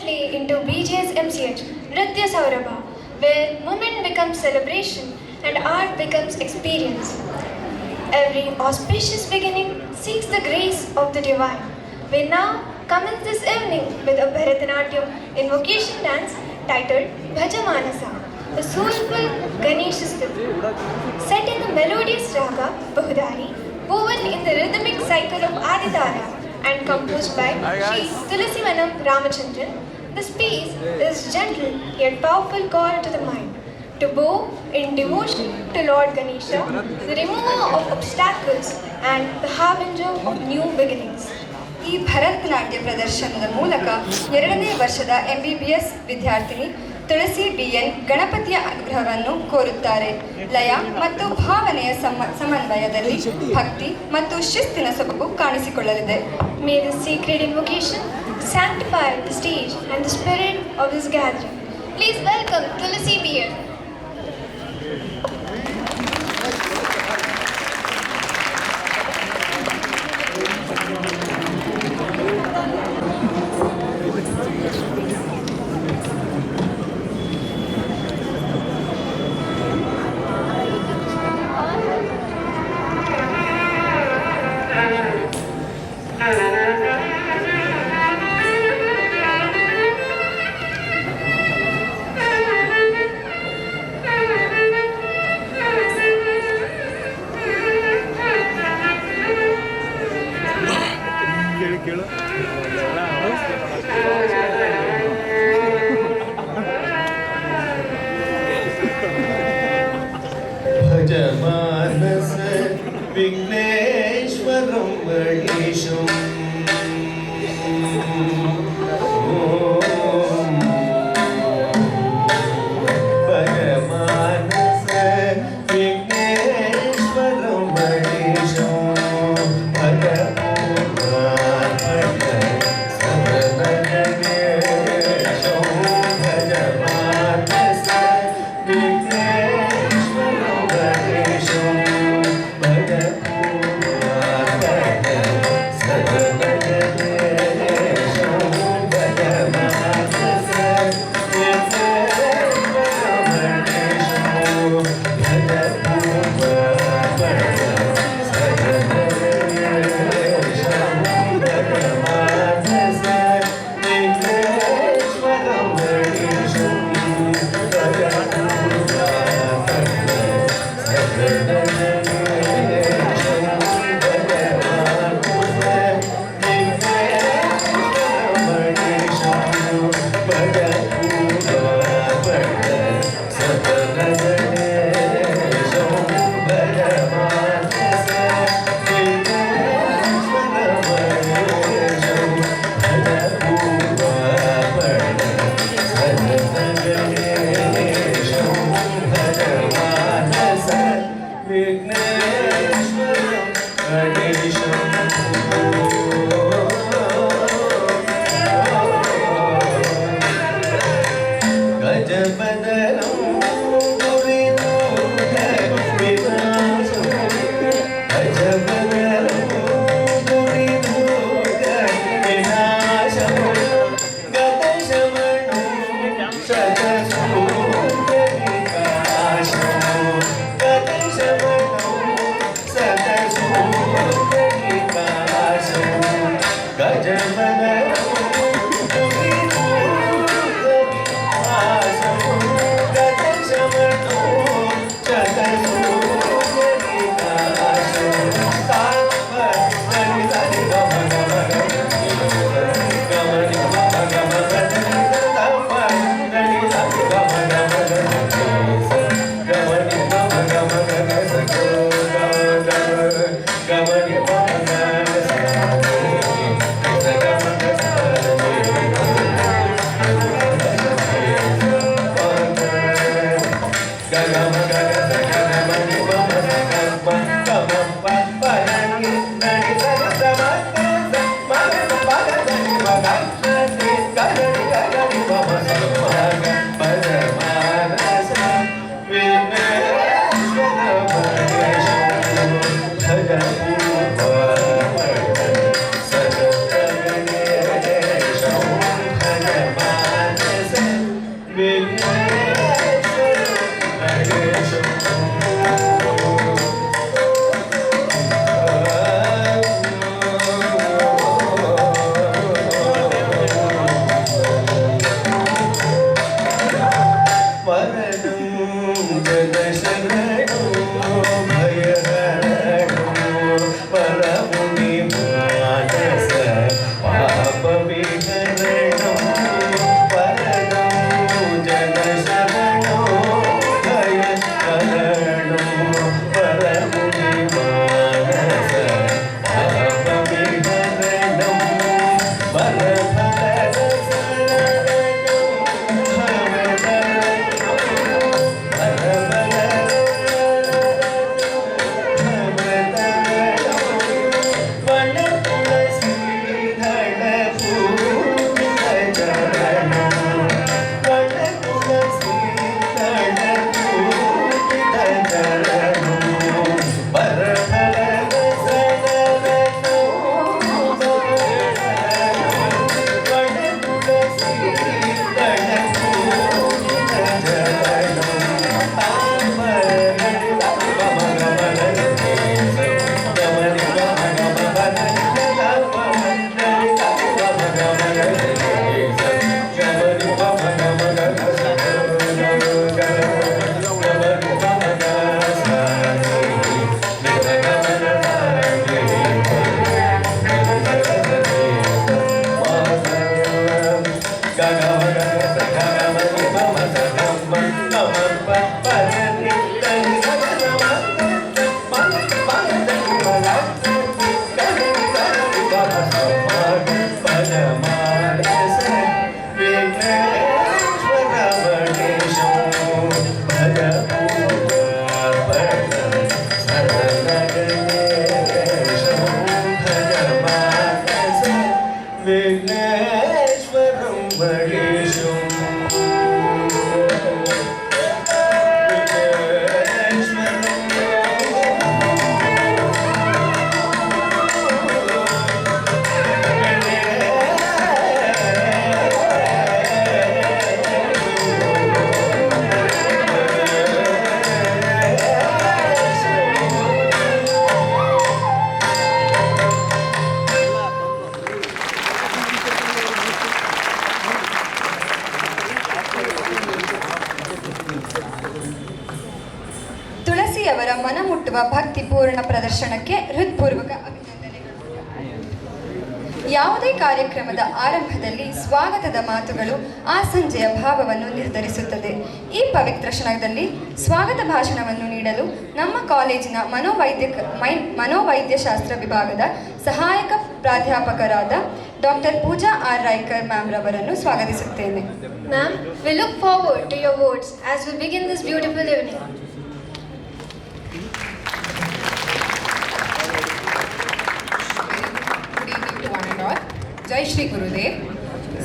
recently into BGSMCH, Nrithyasourabha, where movement becomes celebration and art becomes experience. Every auspicious beginning seeks the grace of the divine. We now commence this evening with a Bharatanatyam invocation dance titled Bhajamanasa, a soulful Ganesha stuti. Set in the melodious raga Bahudari, woven in the rhythmic cycle of Aditara and composed by Sri Tulasivanam Ramachandran, this piece is gentle yet powerful call to the mind to bow in devotion to Lord Ganesha, the remover of obstacles and the harbinger of new beginnings. ಈ ಭರತನಾಟ್ಯ ಪ್ರದರ್ಶನದ ಮೂಲಕ 2ನೇ ವರ್ಷದ MBBS ವಿದ್ಯಾರ್ಥಿನಿ ತುಳಸಿ BN ಗಣಪತಿಯ ಅನುಗ್ರಹವನ್ನು ಕೋರುತ್ತಾರೆ. ಲಯ ಮತ್ತು ಭಾವನೆಯ ಸಮನ್ವಯದಲ್ಲಿ ಭಕ್ತಿ ಮತ್ತು ಶಿಸ್ತಿನ ಸೊಬಗು ಕಾಣಿಸಿಕೊಳ್ಳಲಿದೆ. May this sacred invocation sanctify the stage and the spirit of this gathering. Please welcome Tulasi BN. भजमानस विघ्नेश्वरं गणेशं भजमानस विघ्नेश्वरं गणेशं ತುಳಸಿಯವರ ಮನಮುಟ್ಟುವ ಭಕ್ತಿಪೂರ್ಣ ಪ್ರದರ್ಶನಕ್ಕೆ ಹೃತ್ಪೂರ್ವಕ ಅಭಿನಂದನೆಗಳು. ಯಾವುದೇ ಕಾರ್ಯಕ್ರಮದ ಆರಂಭದಲ್ಲಿ ಸ್ವಾಗತದ ಮಾತುಗಳು ಆ ಸಂಜೆಯ ಭಾವವನ್ನು ನಿರ್ಧರಿಸುತ್ತದೆ. ಈ ಪವಿತ್ರ ಕ್ಷಣದಲ್ಲಿ ಸ್ವಾಗತ ಭಾಷಣವನ್ನು ನೀಡಲು ನಮ್ಮ ಕಾಲೇಜಿನ ಮನೋವೈದ್ಯಶಾಸ್ತ್ರ ವಿಭಾಗದ ಸಹಾಯಕ ಪ್ರಾಧ್ಯಾಪಕರಾದ doctor Pooja R Raikar ma'am ರವರನ್ನು ಸ್ವಾಗತಿಸುತ್ತೇನೆ. Ma'am, we look forward to your words as we begin this beautiful evening. Jai Shri Gurudev.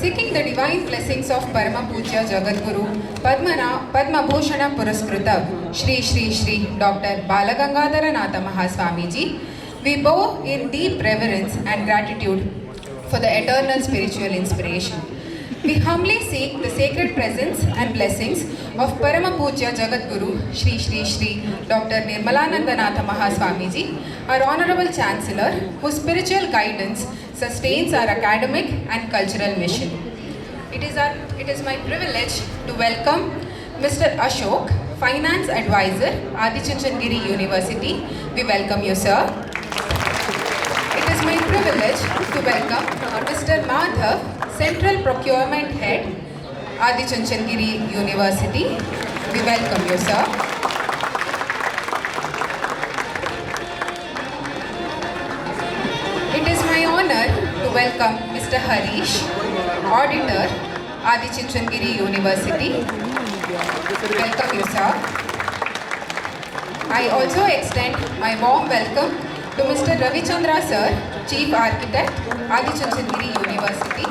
Seeking the divine blessings of Parama Pujya Jagadguru Padma Bhushana Puraskrita Shri Shri Shri Dr. Balagangadharanatha Mahaswamiji, we bow in deep reverence and gratitude for the eternal spiritual inspiration. We humbly seek the sacred presence and blessings of Parama Pujya Jagadguru Shri Shri Shri Dr. Nirmalanandanatha Mahaswamiji, our Honorable Chancellor, whose spiritual guidance sustains our academic and cultural mission. It is my privilege to welcome Mr. Ashok, Finance Advisor, Adichunchandgiri University. We welcome you, sir. It is my privilege to welcome Mr. Madhav, Central Procurement Head, Adichunchandgiri University. We welcome you, sir. It is my honor to welcome Mr. Harish, Auditor, Adichunchandgiri University. Welcome you, sir. I also extend my warm welcome to Mr. Ravichandra sir, Chief Architect, Adichunchandgiri University.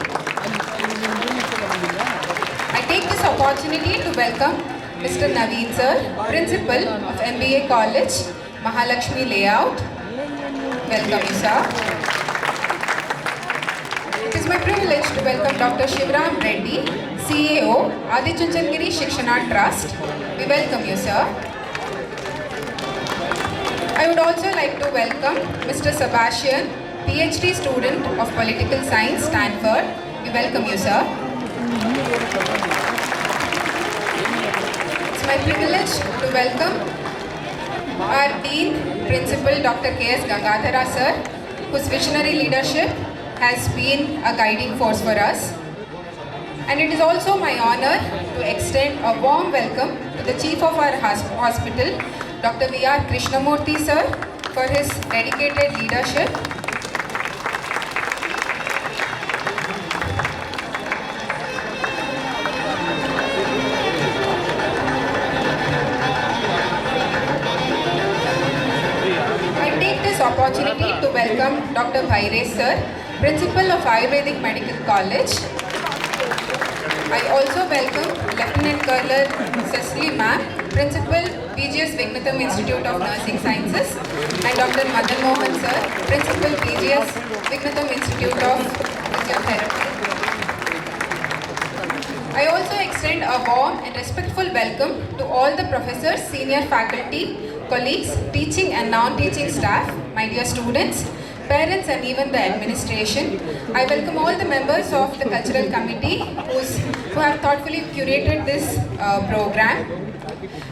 I take this opportunity to welcome Mr. Naveen sir, Principal of MBA College, Mahalakshmi Layout. Welcome you, sir. It is my privilege to welcome Dr. Shivram Reddy, CEO, Adichunchandgiri Shikshana Trust. We welcome you, sir. I would also like to welcome Mr. Sebastian, PhD student of Political Science, Stanford. We welcome you, sir. It's my privilege to welcome our Dean, Principal Dr. K.S. Gangadhara sir, whose visionary leadership has been a guiding force for us. And it is also my honor to extend a warm welcome to the Chief of our hospital, Dr. V.R. Krishnamurthy sir, for his dedicated leadership. I take this opportunity to welcome Dr. Bhaire sir, Principal of Ayurvedic Medical College. I also welcome Lieutenant Colonel Cecily ma'am, Principal BGS Vijnatham Institute of Nursing Sciences, and Dr. Madan Mohan sir, Principal BGS Vijnatham Institute of Physiotherapy. I also extend a warm and respectful welcome to all the professors, senior faculty, colleagues, teaching and non-teaching staff, my dear students, parents and even the administration. I welcome all the members of the cultural committee who have thoughtfully curated this program.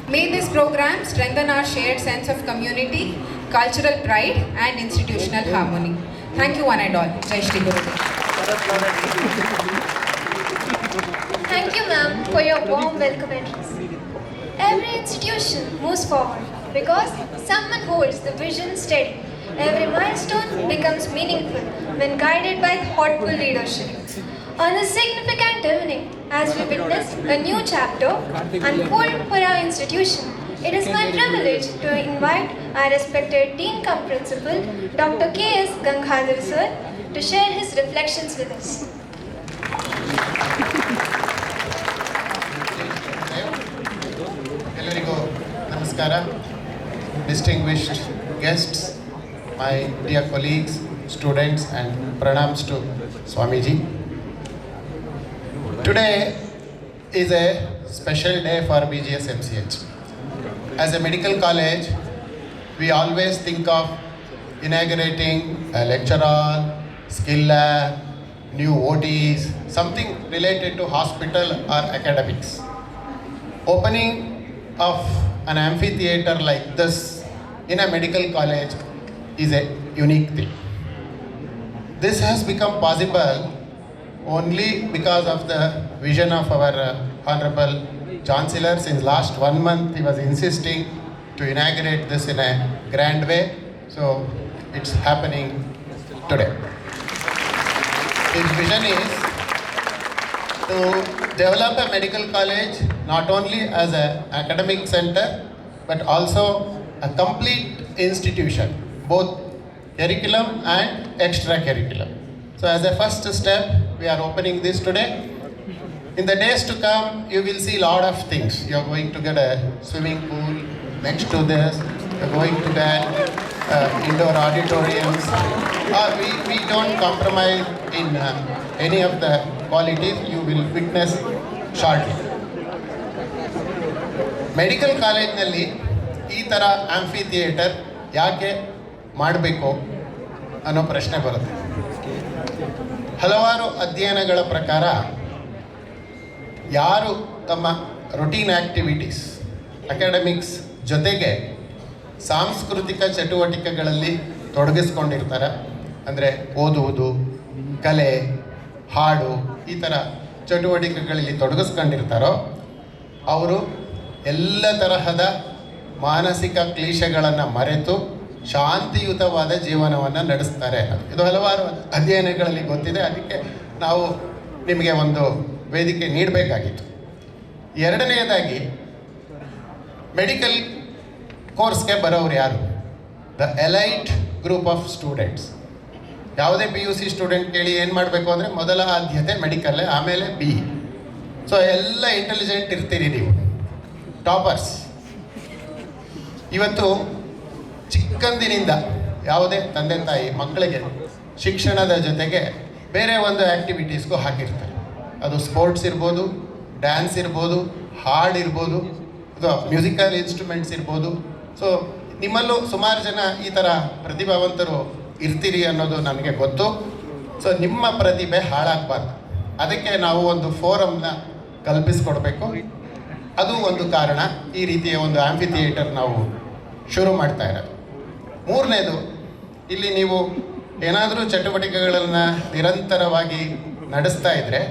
May this program strengthen our shared sense of community, cultural pride and institutional harmony. Thank you one and all. Jai Shri Gurudev. Thank you, ma'am, for your warm welcome address. Every institution moves forward because someone holds the vision steady. Every milestone becomes meaningful when guided by thoughtful leadership. On this significant evening, as we witness a new chapter unfold for our institution, it is my privilege to invite our respected Dean Cum Principal, Dr. K.S. Gangadhar sir, to share his reflections with us. ಎಲ್ಲರಿಗೂ ನಮಸ್ಕಾರ. Distinguished guests, my dear colleagues, students, and pranams to Swamiji. Today is a special day for BGSMCH. As a medical college, we always think of inaugurating a lecture hall, skill lab, new OTs, something related to hospital or academics. Opening of an amphitheater like this in a medical college is a unique thing. This has become possible only because of the vision of our Honorable Chancellor. Since last 1 month he was insisting to inaugurate this in a grand way, so it's happening today. His vision is to develop a medical college not only as an academic center but also a complete institution, both curriculum and extracurriculum. So as a first step, we are opening this today. In the days to come, you will see a lot of things. You are going to get a swimming pool next to this. You are going to get indoor auditoriums. We don't compromise in any of the qualities you will witness shortly. Medical ಕಾಲೇಜ್ನಲ್ಲಿ ಈ ಥರ amphi theatre ಯಾಕೆ ಮಾಡಬೇಕು ಅನ್ನೋ ಪ್ರಶ್ನೆ ಬರುತ್ತೆ. ಹಲವಾರು ಅಧ್ಯಯನಗಳ ಪ್ರಕಾರ ಯಾರು ತಮ್ಮ ರೊಟೀನ್ ಆ್ಯಕ್ಟಿವಿಟೀಸ್ ಅಕಾಡೆಮಿಕ್ಸ್ ಜೊತೆಗೆ ಸಾಂಸ್ಕೃತಿಕ ಚಟುವಟಿಕೆಗಳಲ್ಲಿ ತೊಡಗಿಸ್ಕೊಂಡಿರ್ತಾರೆ, ಅಂದರೆ ಓದುವುದು, ಕಲೆ, ಹಾಡು, ಈ ಥರ ಚಟುವಟಿಕೆಗಳಲ್ಲಿ ತೊಡಗಿಸ್ಕೊಂಡಿರ್ತಾರೋ ಅವರು ಎಲ್ಲ ತರಹದ ಮಾನಸಿಕ ಕ್ಲೇಶಗಳನ್ನು ಮರೆತು ಶಾಂತಿಯುತವಾದ ಜೀವನವನ್ನು ನಡೆಸ್ತಾರೆ. ಇದು ಹಲವಾರು ಅಧ್ಯಯನಗಳಲ್ಲಿ ಗೊತ್ತಿದೆ, ಅದಕ್ಕೆ ನಾವು ನಿಮಗೆ ಒಂದು ವೇದಿಕೆ ನೀಡಬೇಕಾಗಿತ್ತು. ಎರಡನೆಯದಾಗಿ, ಮೆಡಿಕಲ್ ಕೋರ್ಸ್ಗೆ ಬರೋರು ಯಾರು? The elite group of students. ಯಾವುದೇ PUC ಸ್ಟೂಡೆಂಟ್ ಕೇಳಿ ಏನು ಮಾಡಬೇಕು ಅಂದರೆ ಮೊದಲ ಆದ್ಯತೆ ಮೆಡಿಕಲ್ಲೇ, ಆಮೇಲೆ BE. ಸೊ ಎಲ್ಲ ಇಂಟೆಲಿಜೆಂಟ್ ಇರ್ತೀರಿ ನೀವು, ಟಾಪರ್ಸ್. ಇವತ್ತು ಚಿಕ್ಕಂದಿನಿಂದ ಯಾವುದೇ ತಂದೆ ತಾಯಿ ಮಕ್ಕಳಿಗೆ ಶಿಕ್ಷಣದ ಜೊತೆಗೆ ಬೇರೆ ಒಂದು ಆ್ಯಕ್ಟಿವಿಟೀಸ್ಗೂ ಹಾಕಿರ್ತಾರೆ. ಅದು ಸ್ಪೋರ್ಟ್ಸ್ ಇರ್ಬೋದು, ಡ್ಯಾನ್ಸ್ ಇರ್ಬೋದು, ಹಾಡು ಇರ್ಬೋದು, ಅಥವಾ ಮ್ಯೂಸಿಕಲ್ ಇನ್ಸ್ಟ್ರೂಮೆಂಟ್ಸ್ ಇರ್ಬೋದು. ಸೊ ನಿಮ್ಮಲ್ಲೂ ಸುಮಾರು ಜನ ಈ ಥರ ಪ್ರತಿಭಾವಂತರು ಇರ್ತೀರಿ ಅನ್ನೋದು ನನಗೆ ಗೊತ್ತು. ಸೊ ನಿಮ್ಮ ಪ್ರತಿಭೆ ಹಾಳಾಗಬಾರ್ದು, ಅದಕ್ಕೆ ನಾವು ಒಂದು ಫೋರಮ್ನ ಕಲ್ಪಿಸ್ಕೊಡ್ಬೇಕು. ಅದು ಒಂದು ಕಾರಣ ಈ ರೀತಿಯ ಒಂದು ಆಂಫಿ ಥಿಯೇಟರ್ ನಾವು ಶುರು ಮಾಡ್ತಾ ಇರೋದು. ಮೂರನೇದು, ಇಲ್ಲಿ ನೀವು ಏನಾದರೂ ಚಟುವಟಿಕೆಗಳನ್ನು ನಿರಂತರವಾಗಿ ನಡೆಸ್ತಾ ಇದ್ದರೆ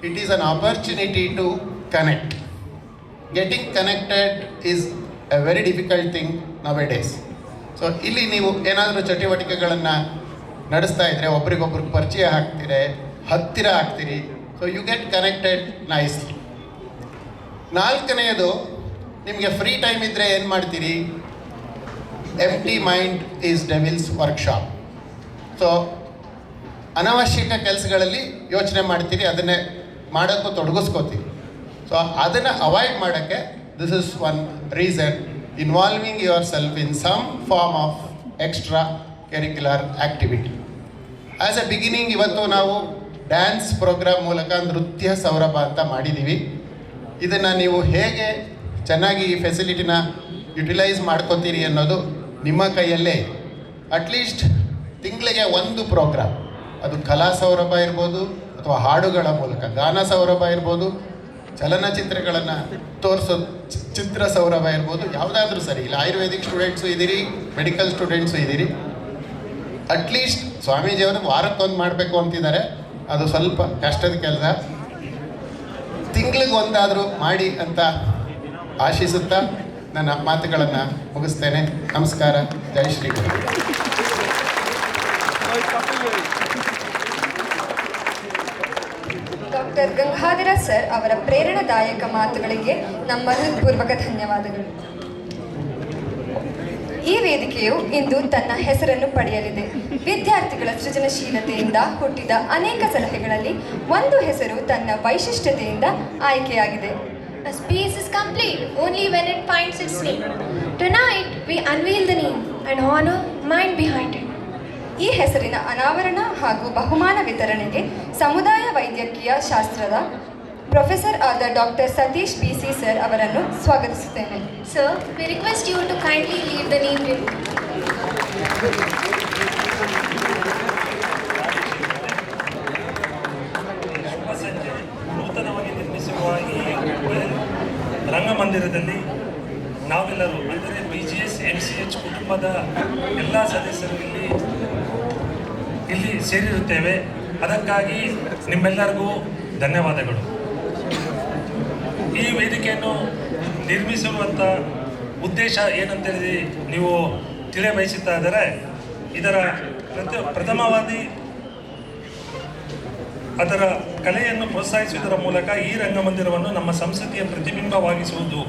it is an opportunity to connect. Getting connected is a very difficult thing nowadays. So ಇಲ್ಲಿ ನೀವು ಏನಾದರೂ ಚಟುವಟಿಕೆಗಳನ್ನು ನಡೆಸ್ತಾ ಇದ್ದರೆ ಒಬ್ರಿಗೊಬ್ರಿಗೆ ಪರಿಚಯ ಆಗ್ತೀರಿ, ಹತ್ತಿರ ಆಗ್ತೀರಿ. So you get connected nicely. ನಾಲ್ಕನೆಯದು, ನಿಮಗೆ ಫ್ರೀ ಟೈಮ್ ಇದ್ದರೆ ಏನು ಮಾಡ್ತೀರಿ? Empty mind is devil's workshop. So ಅನವಶ್ಯಕ ಕೆಲಸಗಳಲ್ಲಿ ಯೋಚನೆ ಮಾಡ್ತೀರಿ, ಅದನ್ನೇ ಮಾಡೋಕ್ಕೂ ತೊಡಗಿಸ್ಕೋತೀರಿ. ಸೊ ಅದನ್ನು ಅವಾಯ್ಡ್ ಮಾಡೋಕ್ಕೆ this is one reason, involving yourself in some form of extracurricular activity. As a beginning ಇವತ್ತು ನಾವು ಡ್ಯಾನ್ಸ್ ಪ್ರೋಗ್ರಾಮ್ ಮೂಲಕ ನೃತ್ಯ ಸೌರಭ ಅಂತ ಮಾಡಿದ್ದೀವಿ. ಇದನ್ನು ನೀವು ಹೇಗೆ ಚೆನ್ನಾಗಿ ಈ ಫೆಸಿಲಿಟಿನ ಯುಟಿಲೈಸ್ ಮಾಡ್ಕೋತೀರಿ ಅನ್ನೋದು ನಿಮ್ಮ ಕೈಯಲ್ಲೇ. ಅಟ್ಲೀಸ್ಟ್ ತಿಂಗಳಿಗೆ ಒಂದು ಪ್ರೋಗ್ರಾಮ್, ಅದು ಕಲಾ ಸೌರಭ ಇರ್ಬೋದು, ಅಥವಾ ಹಾಡುಗಳ ಮೂಲಕ ಗಾನ ಸೌರಭ ಇರ್ಬೋದು, ಚಲನಚಿತ್ರಗಳನ್ನು ತೋರಿಸೋ ಚಿತ್ರ ಸೌರಭ ಇರ್ಬೋದು, ಯಾವುದಾದ್ರೂ ಸರಿ. ಇಲ್ಲ ಆಯುರ್ವೇದಿಕ್ ಸ್ಟೂಡೆಂಟ್ಸು ಇದ್ದೀರಿ, ಮೆಡಿಕಲ್ ಸ್ಟೂಡೆಂಟ್ಸು ಇದ್ದೀರಿ. ಅಟ್ಲೀಸ್ಟ್ ಸ್ವಾಮೀಜಿಯವರು ವಾರಕ್ಕೊಂದು ಮಾಡಬೇಕು ಅಂತಿದ್ದಾರೆ, ಅದು ಸ್ವಲ್ಪ ಕಷ್ಟದ ಕೆಲಸ. ತಿಂಗಳಿಗೆ ಒಂದಾದರೂ ಮಾಡಿ ಅಂತ ಆಶಿಸುತ್ತಾ ನನ್ನ ಮಾತುಗಳನ್ನು ಮುಗಿಸ್ತೇನೆ. ನಮಸ್ಕಾರ. ಜೈ ಶ್ರೀ ಗುರು. ಡಾಕ್ಟರ್ ಗಂಗಾಧರ ಸರ್ ಅವರ ಪ್ರೇರಣಾದಾಯಕ ಮಾತುಗಳಿಗೆ ನಮ್ಮ ಹೃತ್ಪೂರ್ವಕ ಧನ್ಯವಾದಗಳು. ಈ ವೇದಿಕೆಯು ಇಂದು ತನ್ನ ಹೆಸರನ್ನು ಪಡೆಯಲಿದೆ. ವಿದ್ಯಾರ್ಥಿಗಳ ಸೃಜನಶೀಲತೆಯಿಂದ ಹುಟ್ಟಿದ ಅನೇಕ ಸಲಹೆಗಳಲ್ಲಿ ಒಂದು ಹೆಸರು ತನ್ನ ವೈಶಿಷ್ಟ್ಯತೆಯಿಂದ ಆಯ್ಕೆಯಾಗಿದೆ. A space is complete only when it finds its name. Tonight we unveil the name and honor mind behind it. ಈ ಹೆಸರಿನ ಅನಾವರಣ ಹಾಗೂ ಬಹುಮಾನ ವಿತರಣೆಗೆ ಸಮುದಾಯ ವೈದ್ಯಕೀಯ ಶಾಸ್ತ್ರದ ಪ್ರೊಫೆಸರ್ ಆದ ಡಾಕ್ಟರ್ ಸತೀಶ್ BC ಸರ್ ಅವರನ್ನು ಸ್ವಾಗತಿಸುತ್ತೇನೆ. Sir, we request you to kindly lead the name review. ನೂತನವಾಗಿ ನಿರ್ಮಿಸಿರುವ ಈ ರಂಗಮಂದಿರದಲ್ಲಿ ನಾವೆಲ್ಲರೂ ಅಂದರೆ BGSMCH ಕುಟುಂಬದ ಎಲ್ಲ ಸದಸ್ಯರು ಇಲ್ಲಿ ಸೇರಿರುತ್ತೇವೆ. ಅದಕ್ಕಾಗಿ ನಿಮ್ಮೆಲ್ಲರಿಗೂ ಧನ್ಯವಾದಗಳು. ಈ ವೇದಿಕೆಯನ್ನು ನಿರ್ಮಿಸಿರುವಂಥ ಉದ್ದೇಶ ಏನಂತೇಳಿ ನೀವು ತಿಳಿಯಬಯಸುತ್ತಾ ಇದ್ದರೆ, ಇದರ ಪ್ರಥಮವಾಗಿ ಅದರ ಕಲೆಯನ್ನು ಪ್ರೋತ್ಸಾಹಿಸುವುದರ ಮೂಲಕ ಈ ರಂಗಮಂದಿರವನ್ನು ನಮ್ಮ ಸಂಸ್ಕೃತಿಯ ಪ್ರತಿಬಿಂಬವಾಗಿಸುವುದು.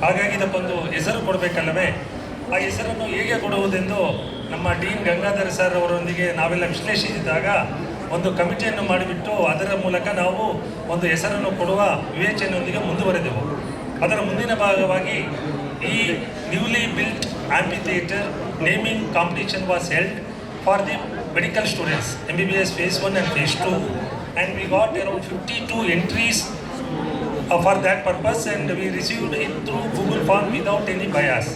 ಹಾಗಾಗಿ ಇದಕ್ಕೊಂದು ಹೆಸರು ಕೊಡಬೇಕಲ್ಲವೇ? ಆ ಹೆಸರನ್ನು ಹೇಗೆ ಕೊಡುವುದೆಂದು ನಮ್ಮ ಡೀನ್ ಗಂಗಾಧರ ಸರ್ ಅವರೊಂದಿಗೆ ನಾವೆಲ್ಲ ವಿಶ್ಲೇಷಿಸಿದಾಗ ಒಂದು ಕಮಿಟಿಯನ್ನು ಮಾಡಿಬಿಟ್ಟು ಅದರ ಮೂಲಕ ನಾವು ಒಂದು ಹೆಸರನ್ನು ಕೊಡುವ ವಿವೇಚನೆಯೊಂದಿಗೆ ಮುಂದುವರೆದೆವು. ಅದರ ಮುಂದಿನ ಭಾಗವಾಗಿ ಈ newly built amphitheatre naming competition was held for the medical students MBBS phase 1 and phase 2, and we got around 52 entries for that purpose, and we received it through Google form without any bias.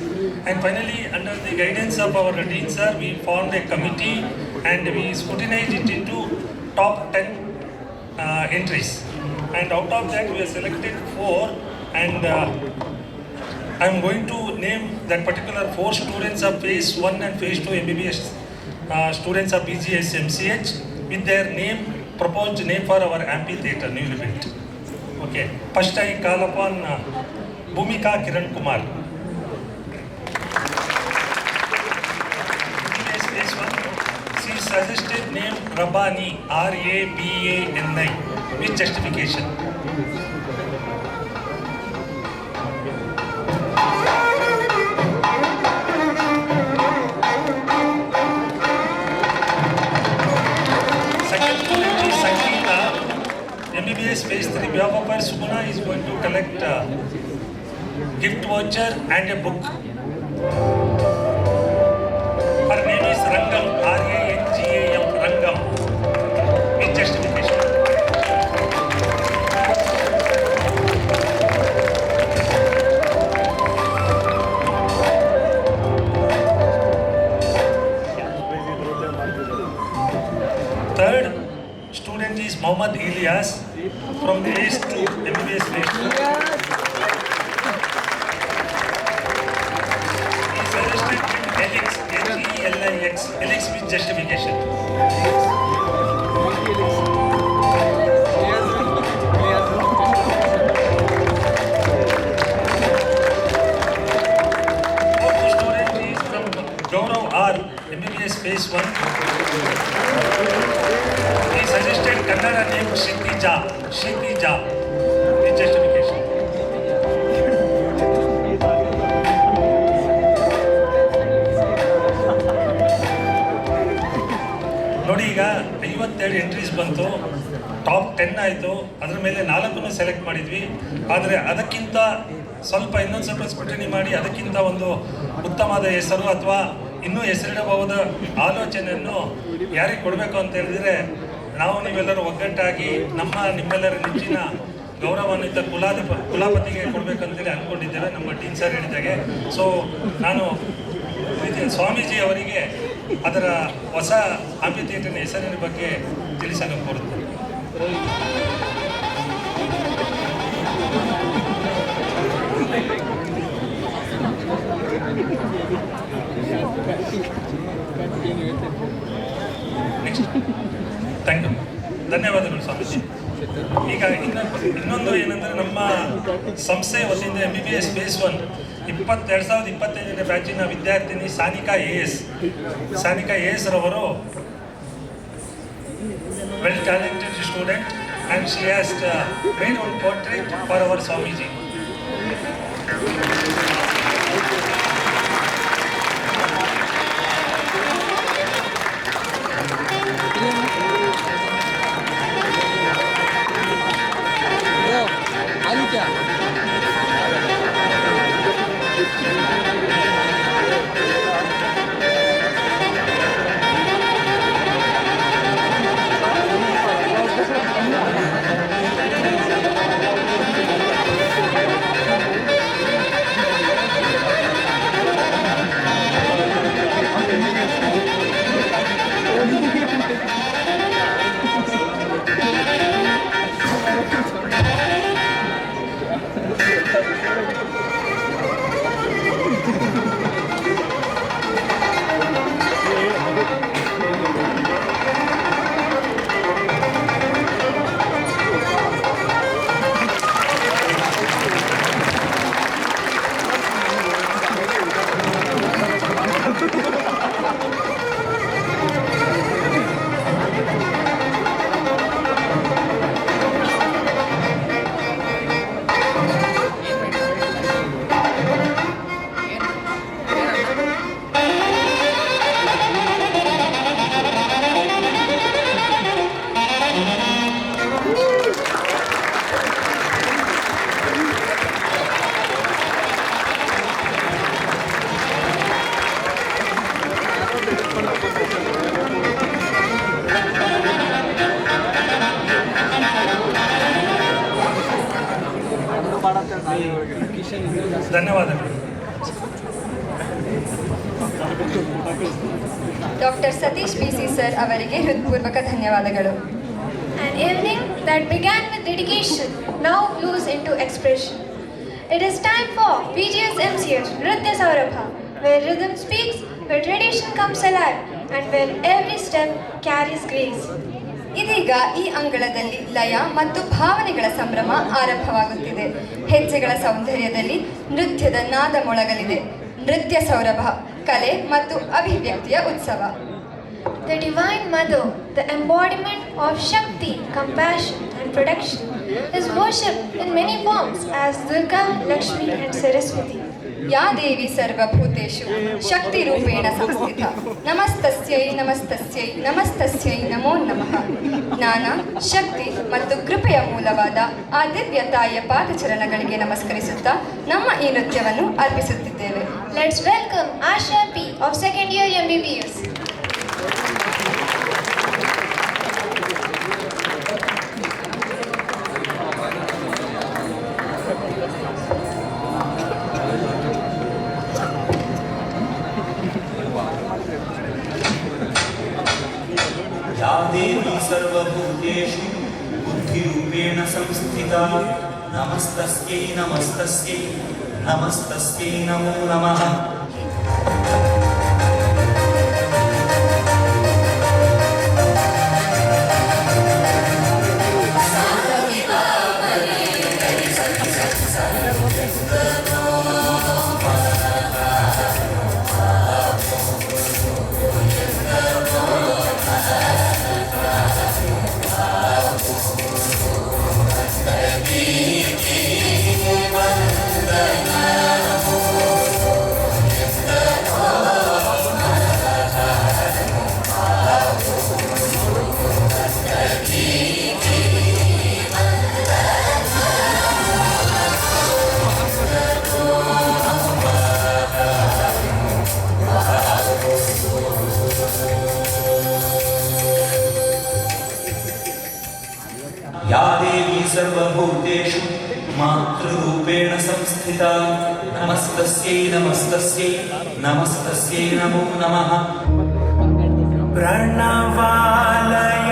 And finally, under the guidance of our Dean sir, we formed a committee and we scrutinized it into top 10 entries. And out of that, we have selected 4, and I am going to name that particular 4 students of phase 1 and phase 2 MBBS students of BGSMCH with their name, proposed name for our amphitheatre newly built. Okay, first I call upon Bhumika Kiran Kumar. Phase 1, she suggested name Rabani, RABANI with justification. MBBS phase 3 behalf of her Suguna is going to collect gift voucher and a book. Her name is Rangam, RANGAM, Rangam, with justification. Third student is Mohammad Ilyas from the phase 2, MBBS phase 2. He suggested Elix, H-E-L-I-X, Elix with justification. Fourth student is from Gaurav R, MBBS phase 1. He suggested Kannada name Shitija, with justification. ನೋಡಿ, ಈಗ 52 entries ಬಂತು, top 10 ಆಯಿತು. ಅದರ ಮೇಲೆ 4 select ಮಾಡಿದ್ವಿ. ಆದರೆ ಅದಕ್ಕಿಂತ ಇನ್ನೊಂದು ಸ್ವಲ್ಪ ಸ್ಕ್ರೂಟಿನಿ ಮಾಡಿ ಅದಕ್ಕಿಂತ ಒಂದು ಉತ್ತಮವಾದ ಹೆಸರು ಅಥವಾ ಇನ್ನೂ ಹೆಸರಿಡಬಹುದ ಆಲೋಚನೆಯನ್ನು ಯಾರಿಗೆ ಕೊಡಬೇಕು ಅಂತ ಹೇಳಿದರೆ, ನಾವು ನೀವೆಲ್ಲರೂ ಒಗ್ಗಟ್ಟಾಗಿ ನಿಮ್ಮೆಲ್ಲರ ನೆಚ್ಚಿನ ಗೌರವಾನ್ವಿತ ಕುಲಾಪತಿಗೆ ಕೊಡಬೇಕಂತೇಳಿ ಅಂದ್ಕೊಂಡಿದ್ದೇವೆ, ನಮ್ಮ ಡೀನ್ ಸರ್ ಹೇಳಿದಾಗೆ. ಸೊ ನಾನು ಸ್ವಾಮೀಜಿ ಅವರಿಗೆ ಅದರ ಹೊಸ ಆಂಪಿಥಿಯೇಟರ್ನ ಹೆಸರಿನ ಬಗ್ಗೆ ತಿಳಿಸಲು ಕೋರುತ್ತೇನೆ. ನೆಕ್ಸ್ಟ್. Thank you. ಧನ್ಯವಾದಗಳು ಸ್ವಾಮೀಜಿ. ಈಗ ಇನ್ನೊಂದು ಏನಂದರೆ ನಮ್ಮ ಸಂಸ್ಥೆಯ ವತಿಯಿಂದ MBBS ಬೇಸ್ 1 2025ನೇ ಬ್ಯಾಚಿನ ವಿದ್ಯಾರ್ಥಿನಿ ಸಾನಿಕಾ ಎಸ್ ರವರು well talented student and she has made one portrait for our Swamiji. ಧನ್ಯವಾದಗಳು. ಡಾಕ್ಟರ್ ಸತೀಶ್ PC ಸರ್ ಅವರಿಗೆ ಹೃತ್ಪೂರ್ವಕ ಧನ್ಯವಾದಗಳು. An evening that began with dedication now flows into expression. It is time for BGSMCH Nrithyasourabha, where rhythm speaks, where tradition comes alive, and where every step carries grace. ಇದೀಗ ಈ ಅಂಗಳದಲ್ಲಿ ಲಯ ಮತ್ತು ಭಾವನೆಗಳ ಸಂಭ್ರಮ ಆರಂಭವಾಗುತ್ತಿದೆ. ಹೆಜ್ಜೆಗಳ ಸೌಂದರ್ಯದಲ್ಲಿ ನೃತ್ಯದ ನಾದ ಮೊಳಗಲಿದೆ. ನೃತ್ಯ ಸೌರಭ, ಕಲೆ ಮತ್ತು ಅಭಿವ್ಯಕ್ತಿಯ ಉತ್ಸವ. The Divine Mother, the embodiment of Shakti, compassion and protection, is worshipped in many forms as Durga, Lakshmi and Saraswati. ಯಾ ದೇವಿ ಸರ್ವಭೂತೇಷು ಶಕ್ತಿ ರೂಪೇಣ ಸಂಸ್ಥಿತ. ನಮಸ್ತಸ್ಯೈ ನಮಸ್ತಸ್ಯೈ ನಮಸ್ತಸ್ಯೈ ನಮೋ ನಮಃ. ಜ್ಞಾನ, ಶಕ್ತಿ ಮತ್ತು ಕೃಪೆಯ ಮೂಲವಾದ ಆ ದಿವ್ಯ ತಾಯಿಯ ಪಾದಚರಣಗಳಿಗೆ ನಮಸ್ಕರಿಸುತ್ತಾ ನಮ್ಮ ಈ ನೃತ್ಯವನ್ನು ಅರ್ಪಿಸುತ್ತಿದ್ದೇವೆ. Let's welcome Asha P of second year MBBS. या देवी सर्वभूतेषु बुद्धिरूपेण संस्थिता नमस्तस्यै नमस्तस्यै नमस्तस्यै नमो नमः. या देवी सर्वभूतेषु मातृरूपेण संस्थिता नमस्तस्यै नमस्तस्यै नमस्तस्यै नमो नमः. प्रणवालय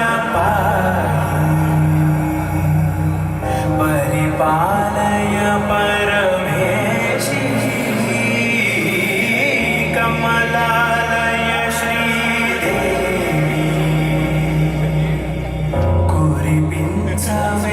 परिपालय परमेशी कमलालय श्रीदेवी कुरिपिंचवे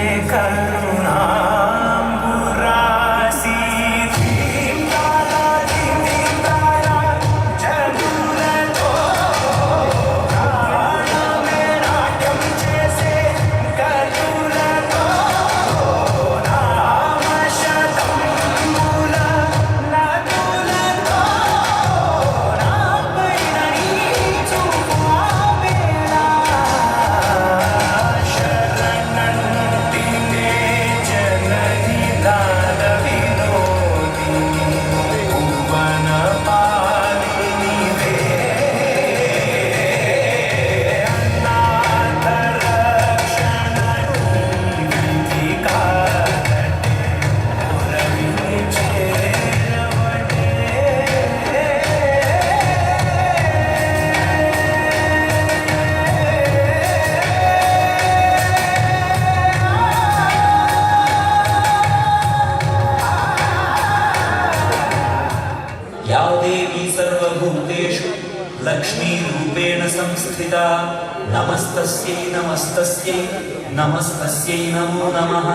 संस्थिता नमस्तस्यै नमस्तस्यै नमस्तस्यै नमो नमः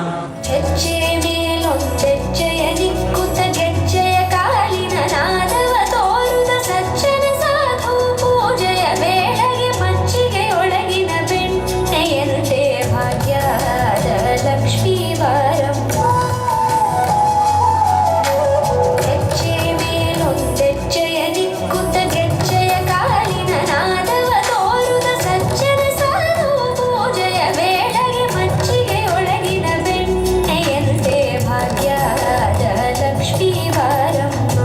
ಹೆಜ್ಜೆಯ ಮೇಲೊಂದೆಜ್ಜೆಯ ನಿಕ್ಕುತ್ತ ಗೆಜ್ಜೆಯ ಕಾಲಿನ ನಾದವ ತೋರುದ ಸಜ್ಜನ ಸಾಧು ಪೂಜೆಯ ವೇಳೆಗೆ ಮಜ್ಜಿಗೆಯೊಳಗಿನ ಬೆಣ್ಣೆಯಂತೆ ಭಾಗ್ಯದ ಲಕ್ಷ್ಮೀ ಬಾರಮ್ಮ ಹೆಜ್ಜೆಯ ಮೇಲೊಂದೆಜ್ಜೆಯ ನಿಕ್ಕುತ್ತ ಗೆಜ್ಜೆಯ ಕಾಲಿನ ನಾದವ ತೋರುದ ಸಜ್ಜನ ಸಾಧು ಪೂಜೆಯ ವೇಳೆಗೆ ಮಜ್ಜಿಗೆಯೊಳಗಿನ ಬೆಣ್ಣೆಯಂತೆ ಭಾಗ್ಯದ ಲಕ್ಷ್ಮೀ ಬಾರಮ್ಮ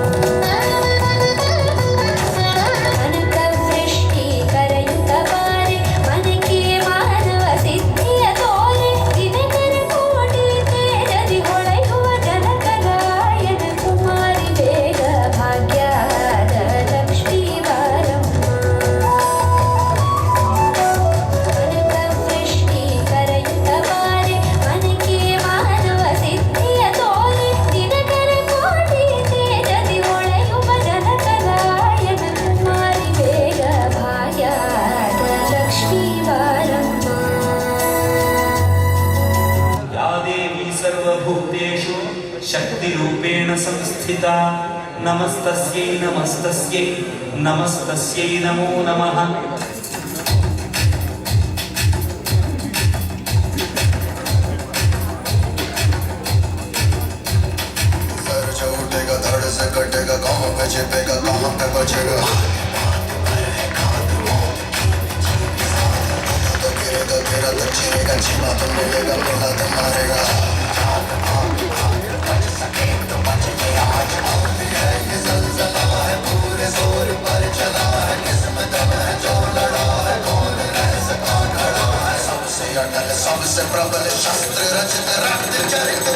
ಕನಕವೃಷ್ಟಿ ಕರೆಯುತ್ತ ಬಾರೆ ಮನಕ್ಕೆ ಮಾನವ ಸಿದ್ಧಿಯ ತೋರೆ ದಿನಕರ ಕೋಟಿ ತೇಜದಿ ಹೊಳೆಯುವ ಜನಕರಾಯನ ಕುಮಾರಿ ಬೇಗ ಭಾಗ್ಯದ ಲಕ್ಷ್ಮೀ ಬಾರಮ್ಮ ಕನಕವೃಷ್ಟಿ ಕರೆಯುತ್ತ ಬಾರೆ ಮನಕ್ಕೆ ಮಾನವ ಸಿದ್ಧಿಯ ತೋರೆ ದಿನಕರ ಕೋಟಿ ತೇಜದಿ ಹೊಳೆಯುವ ಜನಕರಾಯನ ಕುಮಾರಿ ಬೇಗ ಭಾಗ್ಯದ ಲಕ್ಷ್ಮೀ ಬಾರಮ್ಮ या देवी सर्वभूतेषु शक्तिरूपेण संस्थिता नमस्तस्यै नमस्तस्यै नमस्तस्यै नमो नमः सर जो उठेगा धड़ से कटेगा कहाँ पे छिपेगा कहाँ पे बचेगा तो गिरेगा तो चीरेगा छीना तो मिलेगा मिला तो मारेगा ये ज़लज़ला है पूरे जोर पर चला है किस्मत में जो लड़ा है कौन रह सका खड़ा है सबसे अटल सबसे प्रबल शस्त्र रचित रक्त चरित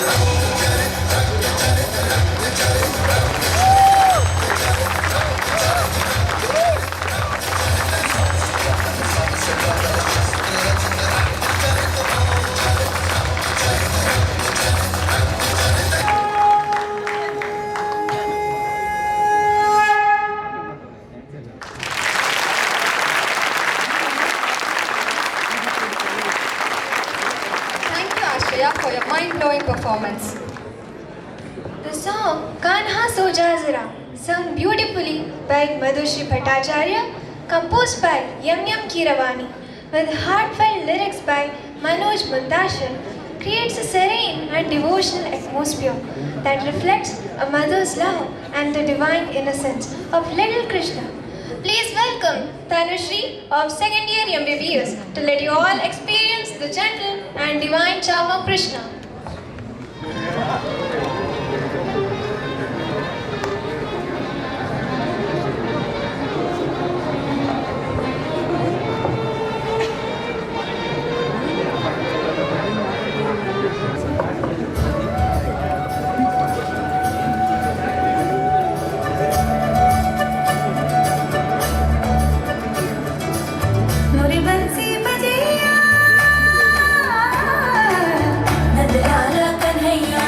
Thank you, Ashaya, for your mind-blowing performance. The song Kanha Soja Zara, sung beautifully by Madhushri Bhattacharya, composed by Yam Kiravani, with heartfelt lyrics by Manoj Muntashir, creates a serene and devotional atmosphere that reflects a mother's love and the divine innocence of little Krishna. Please welcome Tanushri of 2nd year MBBS to let you all experience the gentle and divine charm of Krishna. मुरी बंसी बजिया Nandlala Kanhaiya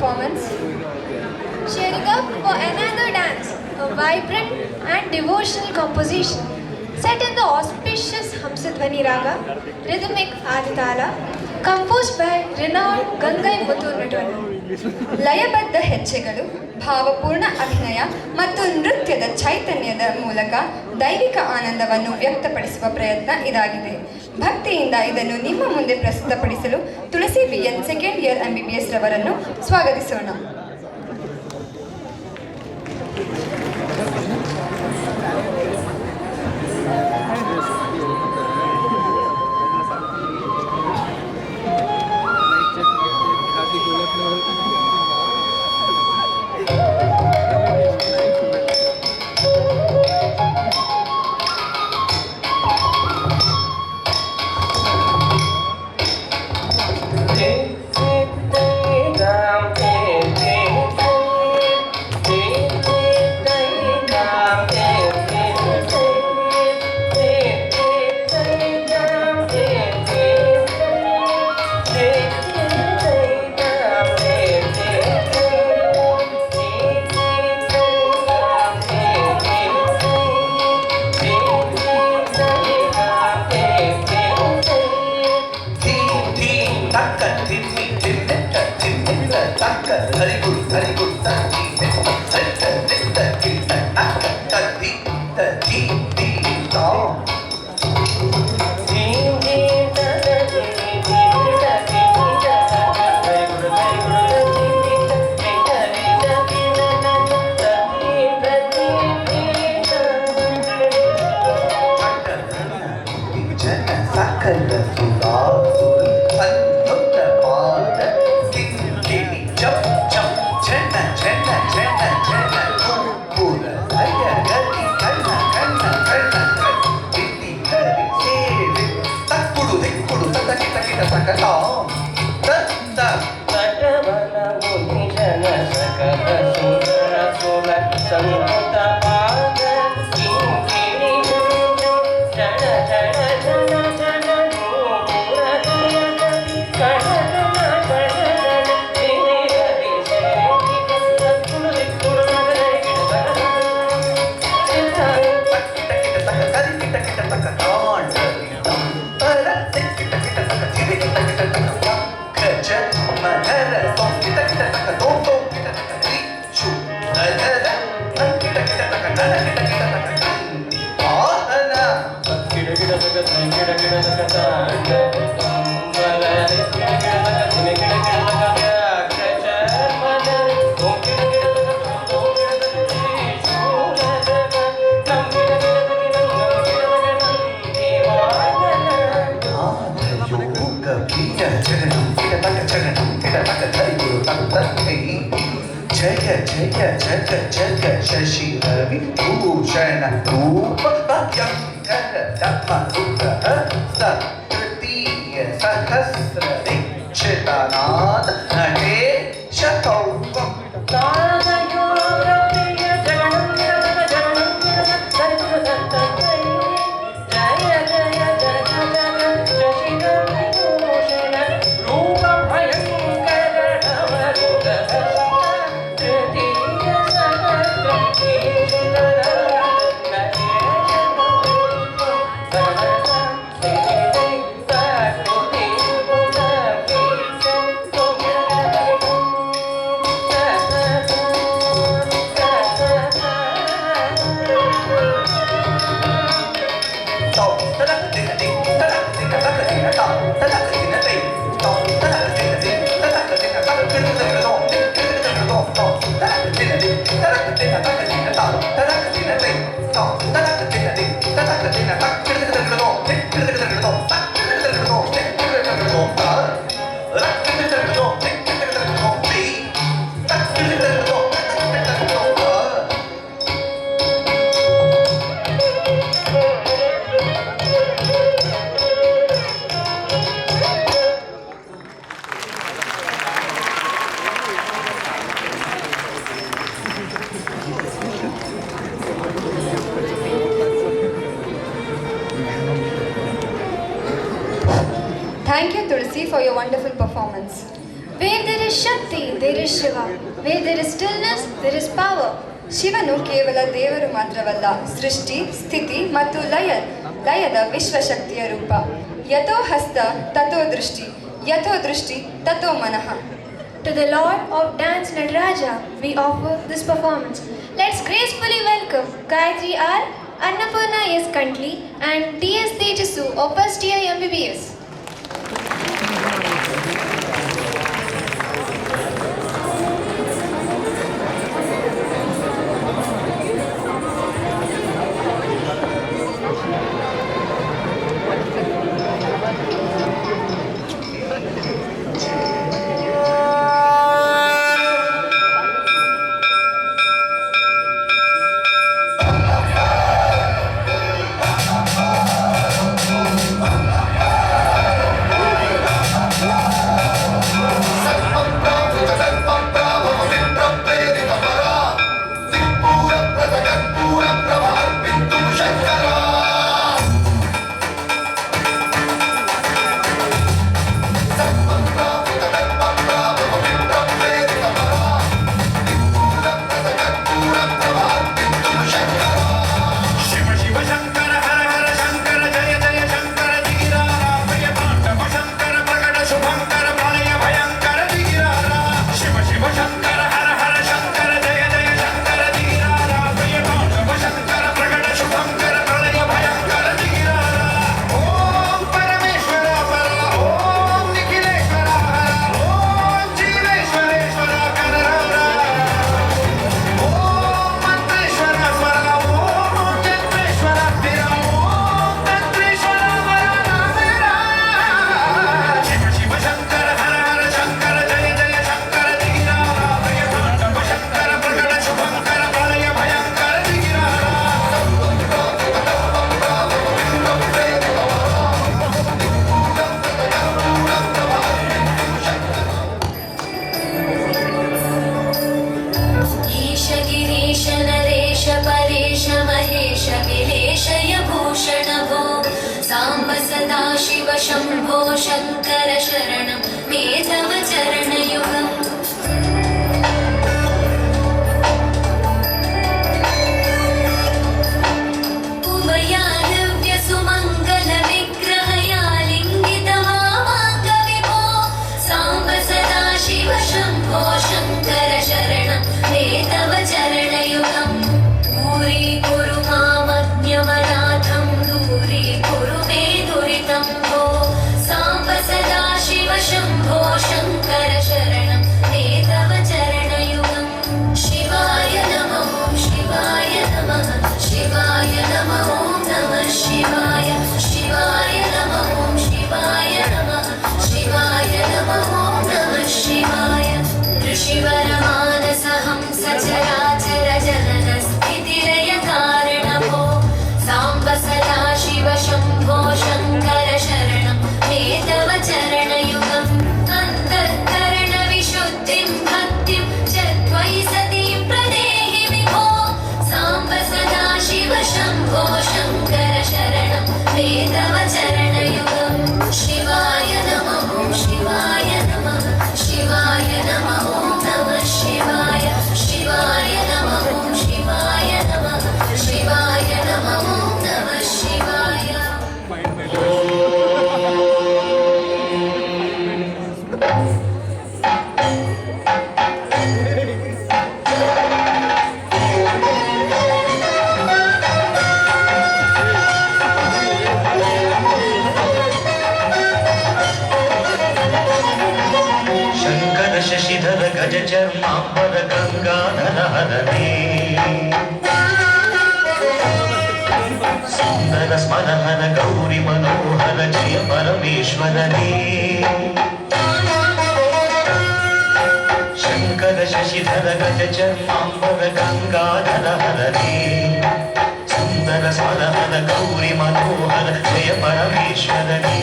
performance. Cheering up for another dance, a vibrant and devotional composition set in the auspicious Hamsadvani Raga, rhythmic Aditala, composed by renowned Gangai Muthu Natwana. ಲಯಬದ್ಧ ಹೆಜ್ಜೆಗಳು, ಭಾವಪೂರ್ಣ ಅಭಿನಯ ಮತ್ತು ನೃತ್ಯದ ಚೈತನ್ಯದ ಮೂಲಕ ದೈವಿಕ ಆನಂದವನ್ನು ವ್ಯಕ್ತಪಡಿಸುವ ಪ್ರಯತ್ನ ಇದಾಗಿದೆ. ಭಕ್ತಿಯಿಂದ ಇದನ್ನು ನಿಮ್ಮ ಮುಂದೆ ಪ್ರಸ್ತುತಪಡಿಸಲು ತುಳಸಿ BN second year MBBS ರವರನ್ನು ಸ್ವಾಗತಿಸೋಣ. Thank you, Tulsi, for your wonderful performance. Where there is Shakti, there is Shiva. Where there is stillness, there is power. ಶಿವನು ಕೇವಲ ದೇವರು ಮಾತ್ರವಲ್ಲ, ಸೃಷ್ಟಿ, ಸ್ಥಿತಿ ಮತ್ತು ಲಯದ ವಿಶ್ವಶಕ್ತಿಯ ರೂಪ. ಯಥೋ ಹಸ್ತ ತಥೋ ದೃಷ್ಟಿ, ಯಥೋ ದೃಷ್ಟಿ ತಥೋ ಮನಃ. To the Lord of Dance Nataraja, we offer this performance. Let's gracefully welcome Gayatri R, Annapurna S. Kantli and T.S. Tejasu of first year MBBS. Shambho Shankar शरणं मे तव चरणयुगम् उभयानव्यसुमङ्गलविग्रहया लिङ्गितमामाङ्गविभो साम्ब सदा शिव शम्भो शङ्कर शरणं मे तव चरणयुगम् दूरीकुरु मामज्ञमनाथं दूरीकुरु मे दुरितं भो साम्ब सदा शिव शम्भो शङ्कर शरणं मे तव चरणयुगम् शिवाय नमः शिवाय नमः शिवाय नमः नमः शिवाय शिवाय नमः शिवाय नमः शिवाय नमः नमः शिवाय ऋषिवरमानसहंस चराचर जनन स्थितिलय कारणभो साम्ब सदा शिव शम्भो शङ्कर शरणं मे तव चरणयुगम् अन्तःकरण विशुद्धिं भक्तिं च त्वयि सतीं प्रदेहि विभो साम्ब सदा शिव शम्भो शङ्कर शरणं मे तव चरणयुगम् शिवाय नमः शिवाय नमः शिवाय नमः नमः शिवाय शिवाय नमः शिवाय नमः शिवाय नमः नमः शिवाय शङ्कर शशिधर गज चर्माम्बर गङ्गाधर हरणे सुन्दर स्मरहर गौरि मनोहर जय परमेश्वरने शङ्कर शशिधर गज चर्माम्बर गङ्गाधर हरणे सुन्दर स्मरहर गौरि मनोहर जय परमेश्वरने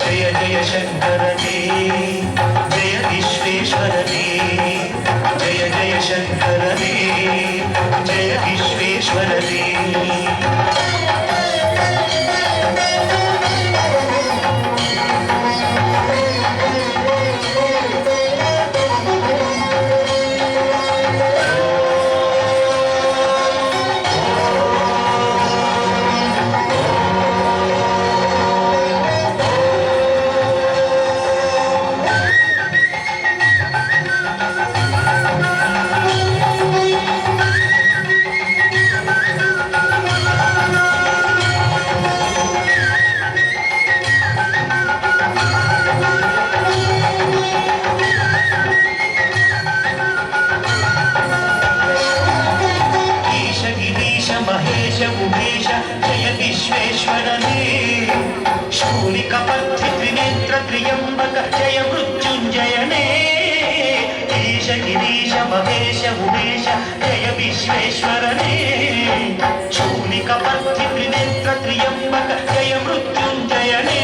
जय जय शङ्करने जय विश्वेश्वरने जय जय शङ्करने जय विश्वेश्वरने जय विश्वेश्वरने शूलिकपथि त्रिनेत्र त्र्यम्बक जय मृत्युञ्जयने ईश गिरीश महेश उमेश जय विश्वेश्वरने शूलिकपथि त्रिनेत्र त्र्यम्बक जय मृत्युञ्जयने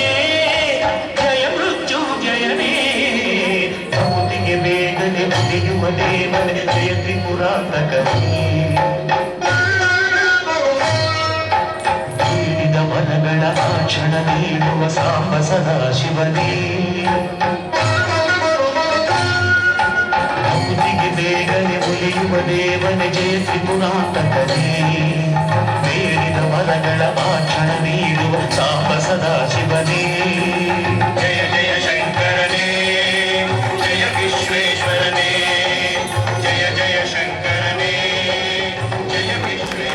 जय मृत्युञ्जयने भूतिಗೆ ಬೇಗನೆ ಉಳಿಯುವ ದೇವನೇ ಜಯ ತ್ರಿಪುರಾಂತಕನೇ ನೀಡಿದ ವರಗಳ ಆಕ್ಷಣ ನೀಡುವ ಸಾಂಬ ಸದಾಶಿವನೇ ಭೂತಿಗೆ ಬೇಗನೆ ಉಳಿಯುವ ದೇವನೇ ಜಯ ತ್ರಿಪುರಾಂತಕನೇ ನೀಡಿದ ವರಗಳ ಆಕ್ಷಣ ನೀಡುವ ಸಾಂಬ ಸದಾಶಿವನೇ ಜಯ ಜಯ ಶಂಕರನೇ ಜಯ ವಿಶ್ವೇಶ್ವರನೇ ಜಯ ಜಯ ಶಂಕರನೇ ಜಯ Vishweshwar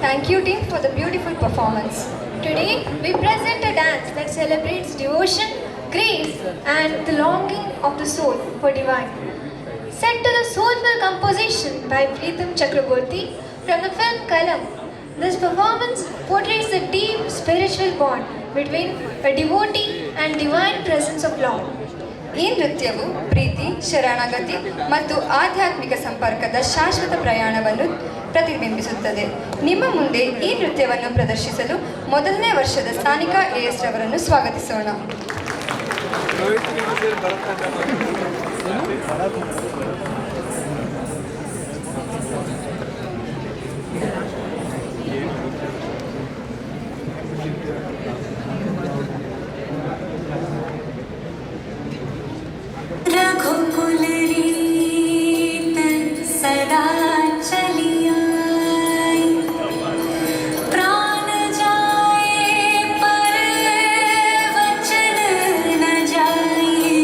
Thank you, team, for the beautiful performance. Today, we present a dance that celebrates devotion, grace, and the longing of the soul for divine. Set to the soulful composition by Pritham Chakraborty from the film Kalam. This performance portrays the deep spiritual bond between a devotee and divine presence of Lord. ಈ ನೃತ್ಯವು ಪ್ರೀತಿ, ಶರಣಾಗತಿ ಮತ್ತು ಆಧ್ಯಾತ್ಮಿಕ ಸಂಪರ್ಕದ ಶಾಶ್ವತ ಪ್ರಯಾಣವನ್ನು ಪ್ರತಿಬಿಂಬಿಸುತ್ತದೆ. ನಿಮ್ಮ ಮುಂದೆ ಈ ನೃತ್ಯವನ್ನು ಪ್ರದರ್ಶಿಸಲು ಮೊದಲನೇ ವರ್ಷದ ಸಾನಿಕಾ AS ರವರನ್ನು ಸ್ವಾಗತಿಸೋಣ. रघुकुल रीत सदा चलिया प्राण जाए पर वचन न जाए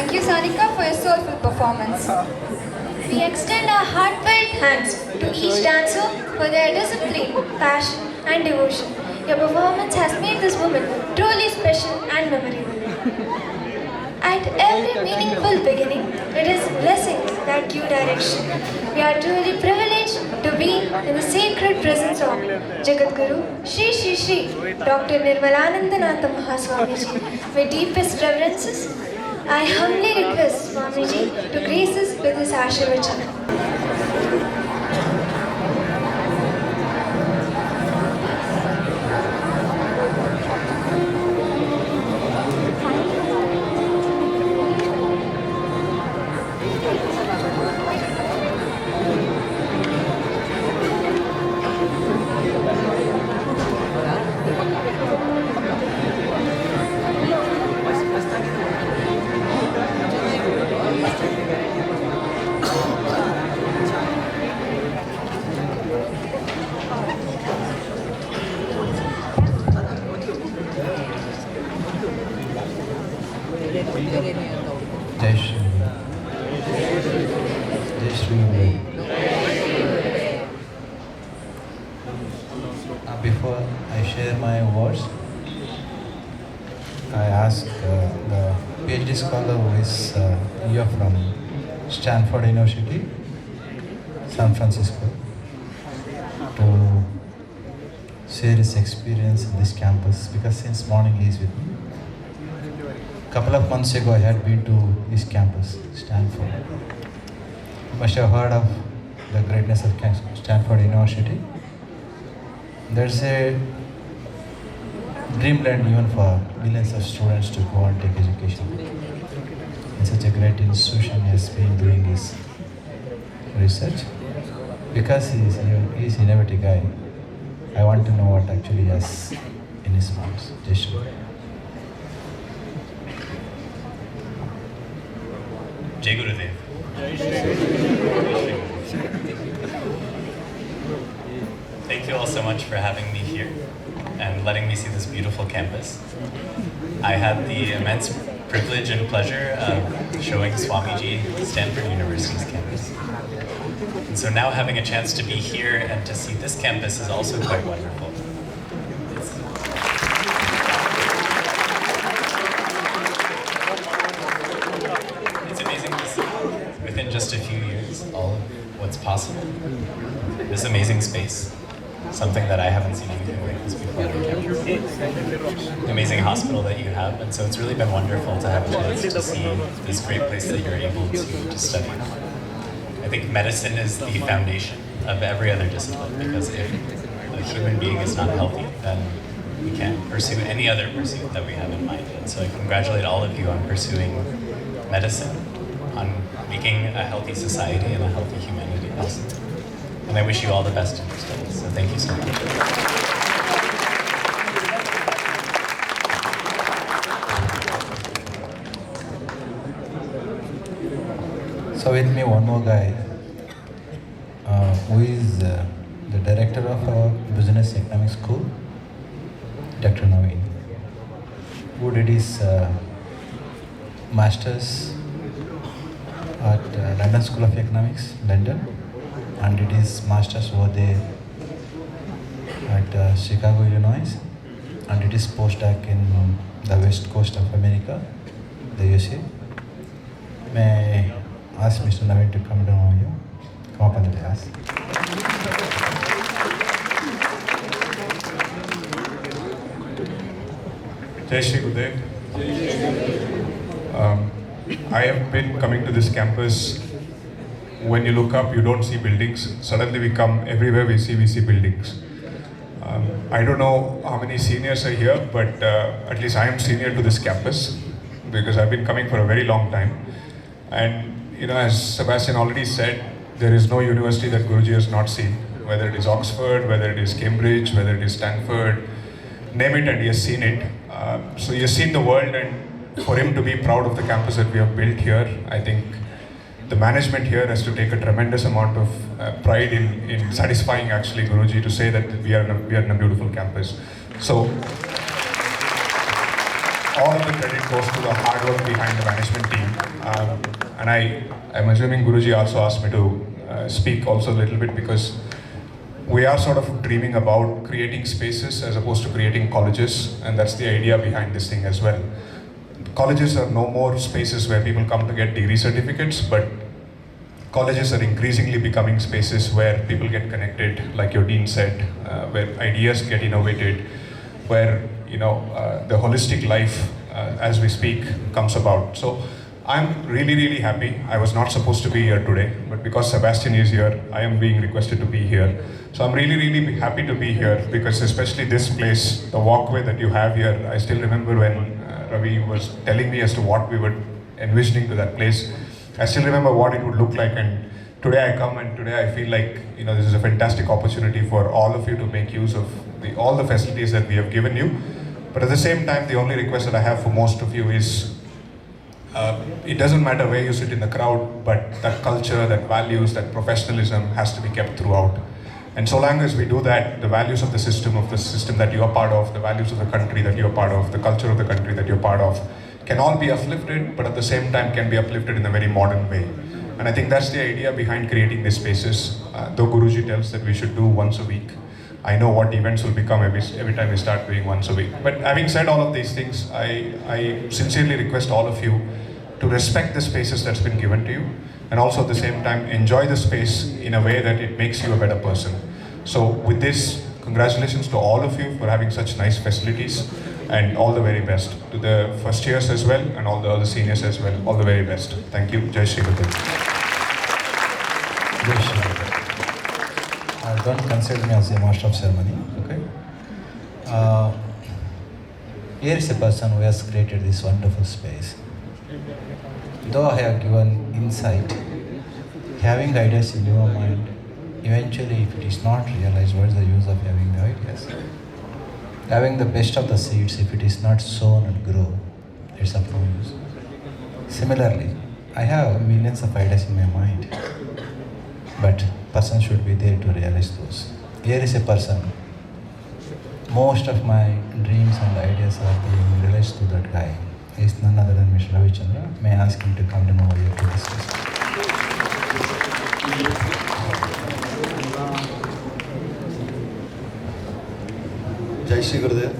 Thank you, Sanika, for your soulful performance. We extend our heartfelt thanks to each dancer for their discipline, passion, and devotion. Your performance has made this moment truly special and memorable. At every meaningful beginning, it is blessings that give direction. We are truly privileged to be in the sacred presence of Jagadguru Shri Shri Shri Dr. Nirmalanandanatha Mahaswamiji. With deepest reverences, I humbly request Swamiji to grace us with his Ashirvachana. Jai Shri. Jai Shri. Before I share my words, I ask the PhD scholar who is here from Stanford University, San Francisco, to share his experience in this campus, because since morning he is with me. Couple of months ago I had been to his campus, Stanford. You must have heard of the greatness of Stanford University. There's a dreamland even for millions of students to go and take education. In such a great institution, he has been doing his research. Because he is an innovative guy, I want to know what actually he has in his mind. Just Jai Gurudev. Thank you all so much for having me here and letting me see this beautiful campus. I had the immense privilege and pleasure of showing Swamiji Stanford University's campus. And so now having a chance to be here and to see this campus is also quite wonderful. It's amazing to see within just a few years all of what's possible. This amazing space, something that I haven't seen anything like this before on campus. The amazing hospital that you have, and so it's really been wonderful to have a chance to see this great place that you're able to study. I think medicine is the foundation of every other discipline, because if a human being is not healthy, then we can't pursue any other pursuit that we have in mind. And so I congratulate all of you on pursuing medicine, on making a healthy society and a healthy humanity possible. And I wish you all the best in your studies. So thank you so much. So with me one more guy who is the director of our business economics school, Dr. Naveen, who did his masters at London School of Economics, London, and did his masters over there at Chicago, Illinois, and did his postdoc in the west coast of America, the USA. May I ask Mr. Naveen to come down here? Come up on the dais. Jai Shri Gurudev. I have been coming to this campus. When you look up, you don't see buildings. Suddenly we come, everywhere we see buildings. I don't know how many seniors are here, but at least I am senior to this campus because I've been coming for a very long time. And you know, as Sebastian already said, there is no university that Guruji has not seen, whether it is Oxford, whether it is Cambridge, whether it is Stanford, name it, and he has seen it. So he has seen the world, and for him to be proud of the campus that we have built here, I think the management here has to take a tremendous amount of pride in satisfying actually Guruji to say that we are in a beautiful campus. So all of the credit goes to the hard work behind the management team. And I'm assuming Guruji also asked me to speak also a little bit, because we are sort of dreaming about creating spaces as opposed to creating colleges, and that's the idea behind this thing as well. Colleges are no more spaces where people come to get degree certificates, but colleges are increasingly becoming spaces where people get connected, like your dean said, where ideas get innovated, where the holistic life, as we speak, comes about. So I'm really happy. I was not supposed to be here today, but because Sebastian is here, I am being requested to be here. So I'm really happy to be here, because especially this place, the walkway that you have here, I still remember when Ravi was telling me as to what we were envisioning to that place. I still remember what it would look like, and today I come and today I feel like this is a fantastic opportunity for all of you to make use of all the facilities that we have given you. But at the same time, the only request that I have for most of you is, it doesn't matter where you sit in the crowd, but that culture, that values, that professionalism has to be kept throughout. And so long as we do that, the values of the system that you are part of, the values of the country that you are part of, the culture of the country that you're part of, can all be uplifted, but at the same time can be uplifted in a very modern way. And I think that's the idea behind creating these spaces. Though Guruji tells that we should do once a week, I know what events will become every time we start doing once a week. But having said all of these things, I sincerely request all of you to respect the spaces that's been given to you, and also at the same time enjoy the space in a way that it makes you a better person. So with this, congratulations to all of you for having such nice facilities, and all the very best to the first years as well, and all the other seniors as well. All the very best. Thank you. Jai Shri Guru. Jai Shri Guru. Don't consider me as a master of ceremony, okay? Here is a person who has created this wonderful space. Though I have given insight, having ideas in your mind, eventually if it is not realized, what is the use of having the ideas? Having the best of the seeds, if it is not sown and grow, it's of no use. Similarly, I have millions of ideas in my mind, but person should be there to realize those. Here is a person. Most of my dreams and ideas are being realized to that guy. He is none other than Mr. Ravichandra. May I ask him to come to know here to discuss. Jai Shri Gurudev.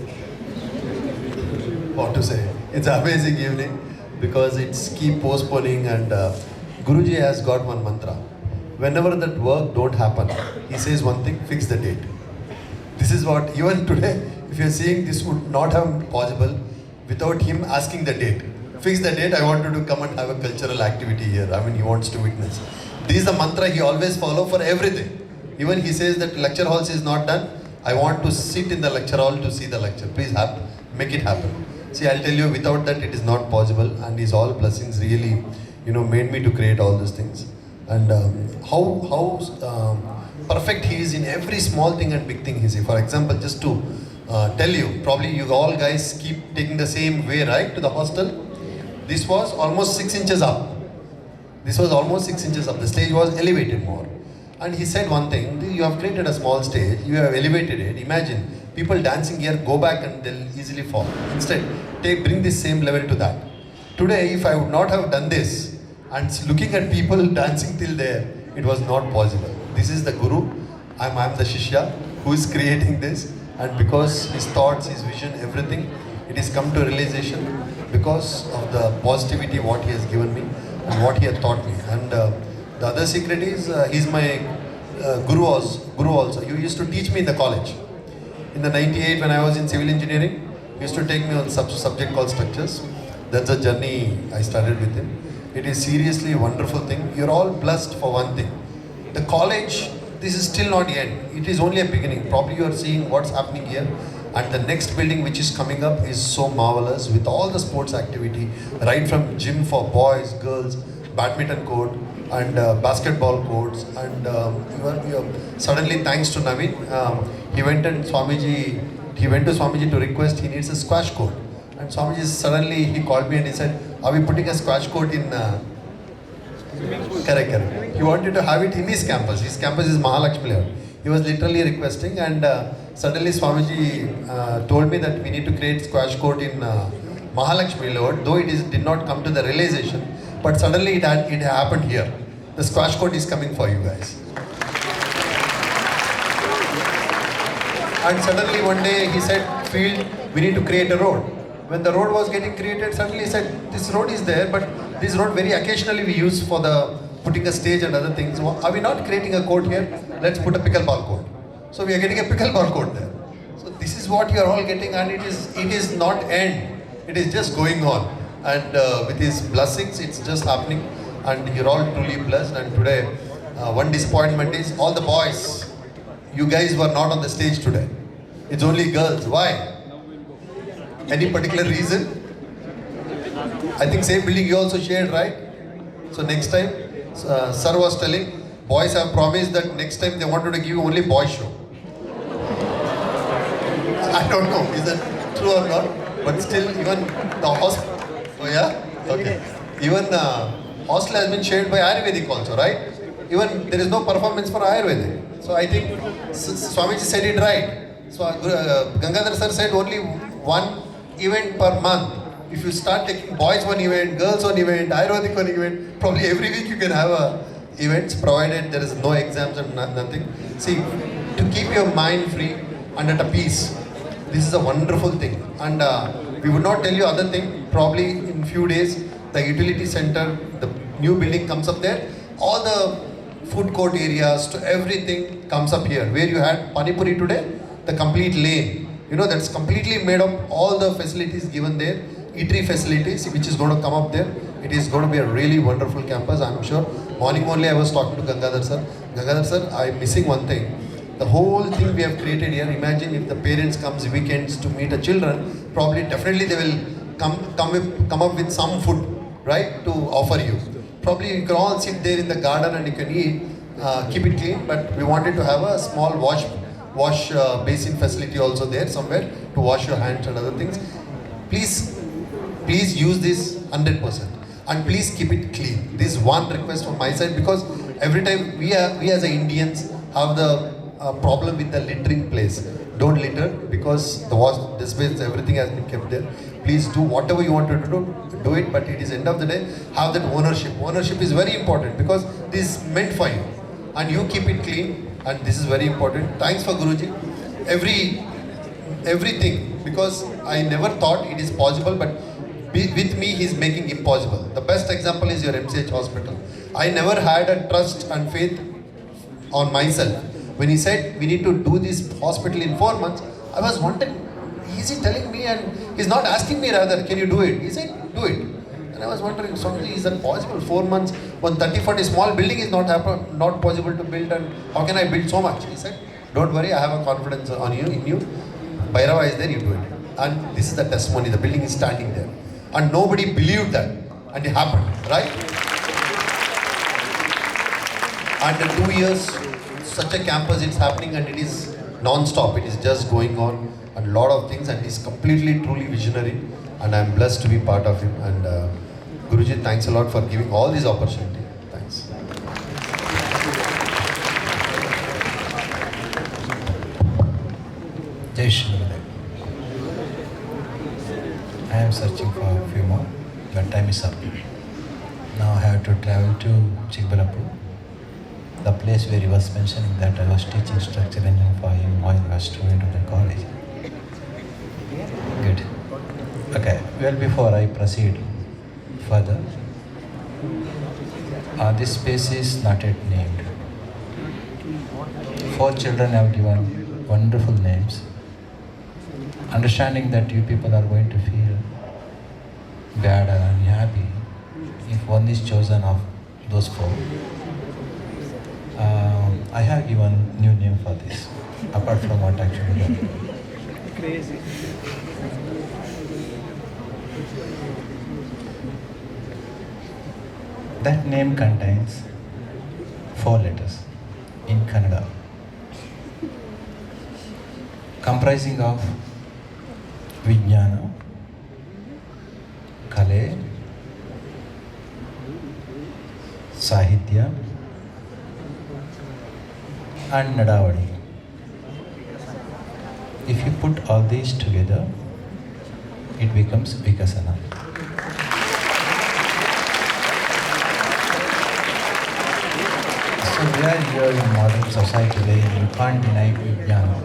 What to say? It's an amazing evening because it's keep postponing, and Guruji has got one mantra. Whenever that work don't happen, he says one thing: fix the date. This is what even today, if you're seeing, this would not have been possible without him asking the date. Fix the date. I wanted to come and have a cultural activity here. I mean, he wants to witness. This is the mantra he always follow for everything. Even he says that lecture halls is not done. I want to sit in the lecture hall to see the lecture. Please make it happen. See, I'll tell you, without that it is not possible, and his all blessings really, made me to create all these things. And how perfect he is in every small thing and big thing. For example, just to tell you, probably you all guys keep taking the same way, right, to the hostel. This was almost 6 inches up. This was almost 6 inches up. The stage was elevated more. And he said one thing: you have created a small stage, you have elevated it. Imagine people dancing here, go back and they'll easily fall. Instead, bring this same level to that. Today, if I would not have done this and looking at people dancing till there, it was not possible. This is the Guru. I'm the Shishya who is creating this, and because his thoughts, his vision, everything, it has come to realization because of the positivity what he has given me and what he has taught me. And the other secret is, he's my guru also. You used to teach me in the college. In the 98 when I was in civil engineering, he used to take me on a subject called structures. That's a journey I started with him. It is seriously a wonderful thing. You're all blessed for one thing. The college, this is still not the end. It is only a beginning. Probably you are seeing what's happening here. And the next building which is coming up is so marvelous with all the sports activity, right from gym for boys, girls, badminton court, and basketball courts, and suddenly, thanks to Naveen, he went to Swamiji to request he needs a squash court, and Swamiji suddenly he called me and he said, "Are we putting a squash court in?" Correct. He wanted to have it in his campus. His campus is Mahalakshmi Level. He was literally requesting, and suddenly Swamiji told me that we need to create squash court in Mahalakshmi Lord, though did not come to the realization, but suddenly it happened here. The squash court is coming for you guys. And suddenly one day he said, field, we need to create a road. When the road was getting created, suddenly he said, this road is there, but this road very occasionally we use for the putting a stage and other things. Are we not creating a court here? Let's put a pickleball court. So we are getting a pickleball court there. So this is what you are all getting, and it is not end. It is just going on. And with his blessings, it's just happening. And you're all truly blessed. And today, one disappointment is all the boys. You guys were not on the stage today. It's only girls. Why? Any particular reason? I think same building you also shared, right? So next time, sir was telling, boys have promised that next time they wanted to give you only boys show. I don't know, is that true or not? But still, even the hostel, oh yeah? Okay. Even hostel has been shared by Ayurvedic also, right? Even there is no performance for Ayurvedic. So I think Swamiji said it right. So Gangadhar sir said only one event per month. If you start taking boys one event, girls one event, Ayurvedic one event, probably every week you can have events, provided there is no exams and nothing. See, to keep your mind free and at a peace, this is a wonderful thing. And we would not tell you other thing. Probably in few days, the utility center, the new building comes up there. All the food court areas to everything comes up here. Where you had Panipuri today, the complete lane. You know, that's completely made up, all the facilities given there. Eatery facilities, which is going to come up there. It is going to be a really wonderful campus, I'm sure. Morning only I was talking to Gangadhar sir. Gangadhar sir, I'm missing one thing. The whole thing we have created here, imagine if the parents comes weekends to meet the children, probably definitely they will come up with some food, right, to offer you. Probably you can all sit there in the garden and you can eat, keep it clean, but we wanted to have a small wash basin facility also there somewhere to wash your hands and other things. Please use this 100% and please keep it clean. This is one request from my side, because every time we as Indians have the problem with the littering place. Don't litter, because the wash, space, everything has been kept there. Please do whatever you want to do it, but it is end of the day, have that ownership. Ownership is very important, because this is meant for you and you keep it clean, and this is very important. Thanks for Guruji. Everything, because I never thought it is possible, but with me he is making impossible. The best example is your MCH hospital. I never had a trust and faith on myself. When he said we need to do this hospital in 4 months, I was wondering, is he telling me, and he's not asking me rather, can you do it? He said, do it. And I was wondering, Swamiji, is that possible? 4 months, 130-40 small building is not possible to build, and how can I build so much? He said, don't worry, I have a confidence in you. Bhairava is there, you do it. And this is the testimony, the building is standing there. And nobody believed that, and it happened, right? And in 2 years, such a campus is happening, and it is non-stop, it is just going on, and a lot of things, and he's completely, truly visionary, and I'm blessed to be part of him. And Guruji, thanks a lot for giving all this opportunity. Thanks. Jai Shri Gurudev. I am searching for a few more, but time is up. Now I have to travel to Chikbalapur, the place where he was mentioning that I was teaching structural engineering for him while he was a student of the college. Good. Okay, well, before I proceed further, this space is not yet named. 4 children have given wonderful names. Understanding that you people are going to feel bad or unhappy if one is chosen of those 4. I have given new name for this, apart from what actually happened. Crazy. That name contains 4 letters in Kannada, comprising of Vijnatham, Kale, Sahitya, and Nadavadi. If you put all these together, it becomes Vikasana. So we are here in modern society where you can't deny Vijnana.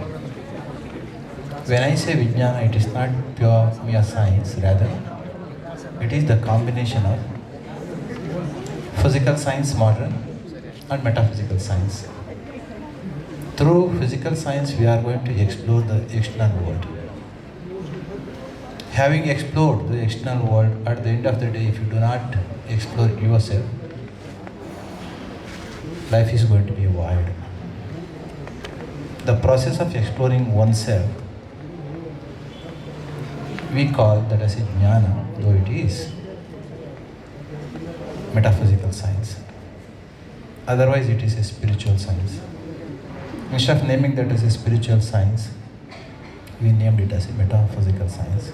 When I say Vijnana, it is not pure mere science, rather it is the combination of physical science, modern, and metaphysical science. Through physical science, we are going to explore the external world. Having explored the external world, at the end of the day, if you do not explore yourself, life is going to be void. The process of exploring oneself, we call that as a jnana, though it is metaphysical science. Otherwise, it is a spiritual science. Instead of naming that as a spiritual science, we named it as a metaphysical science.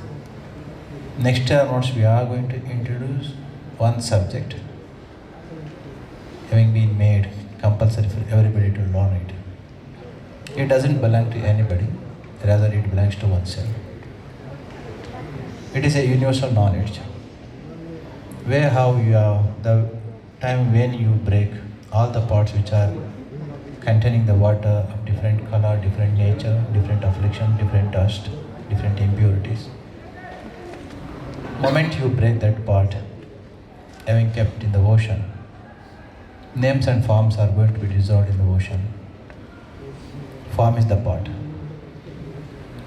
Next year onwards, we are going to introduce one subject having been made compulsory for everybody to learn it. It doesn't belong to anybody, rather it belongs to oneself. It is a universal knowledge, where how you are, the time when you break all the parts which are containing the water of different color, different nature, different affliction, different dust, different impurities. Moment you break that part, having kept in the ocean, names and forms are going to be dissolved in the ocean. Form is the pot.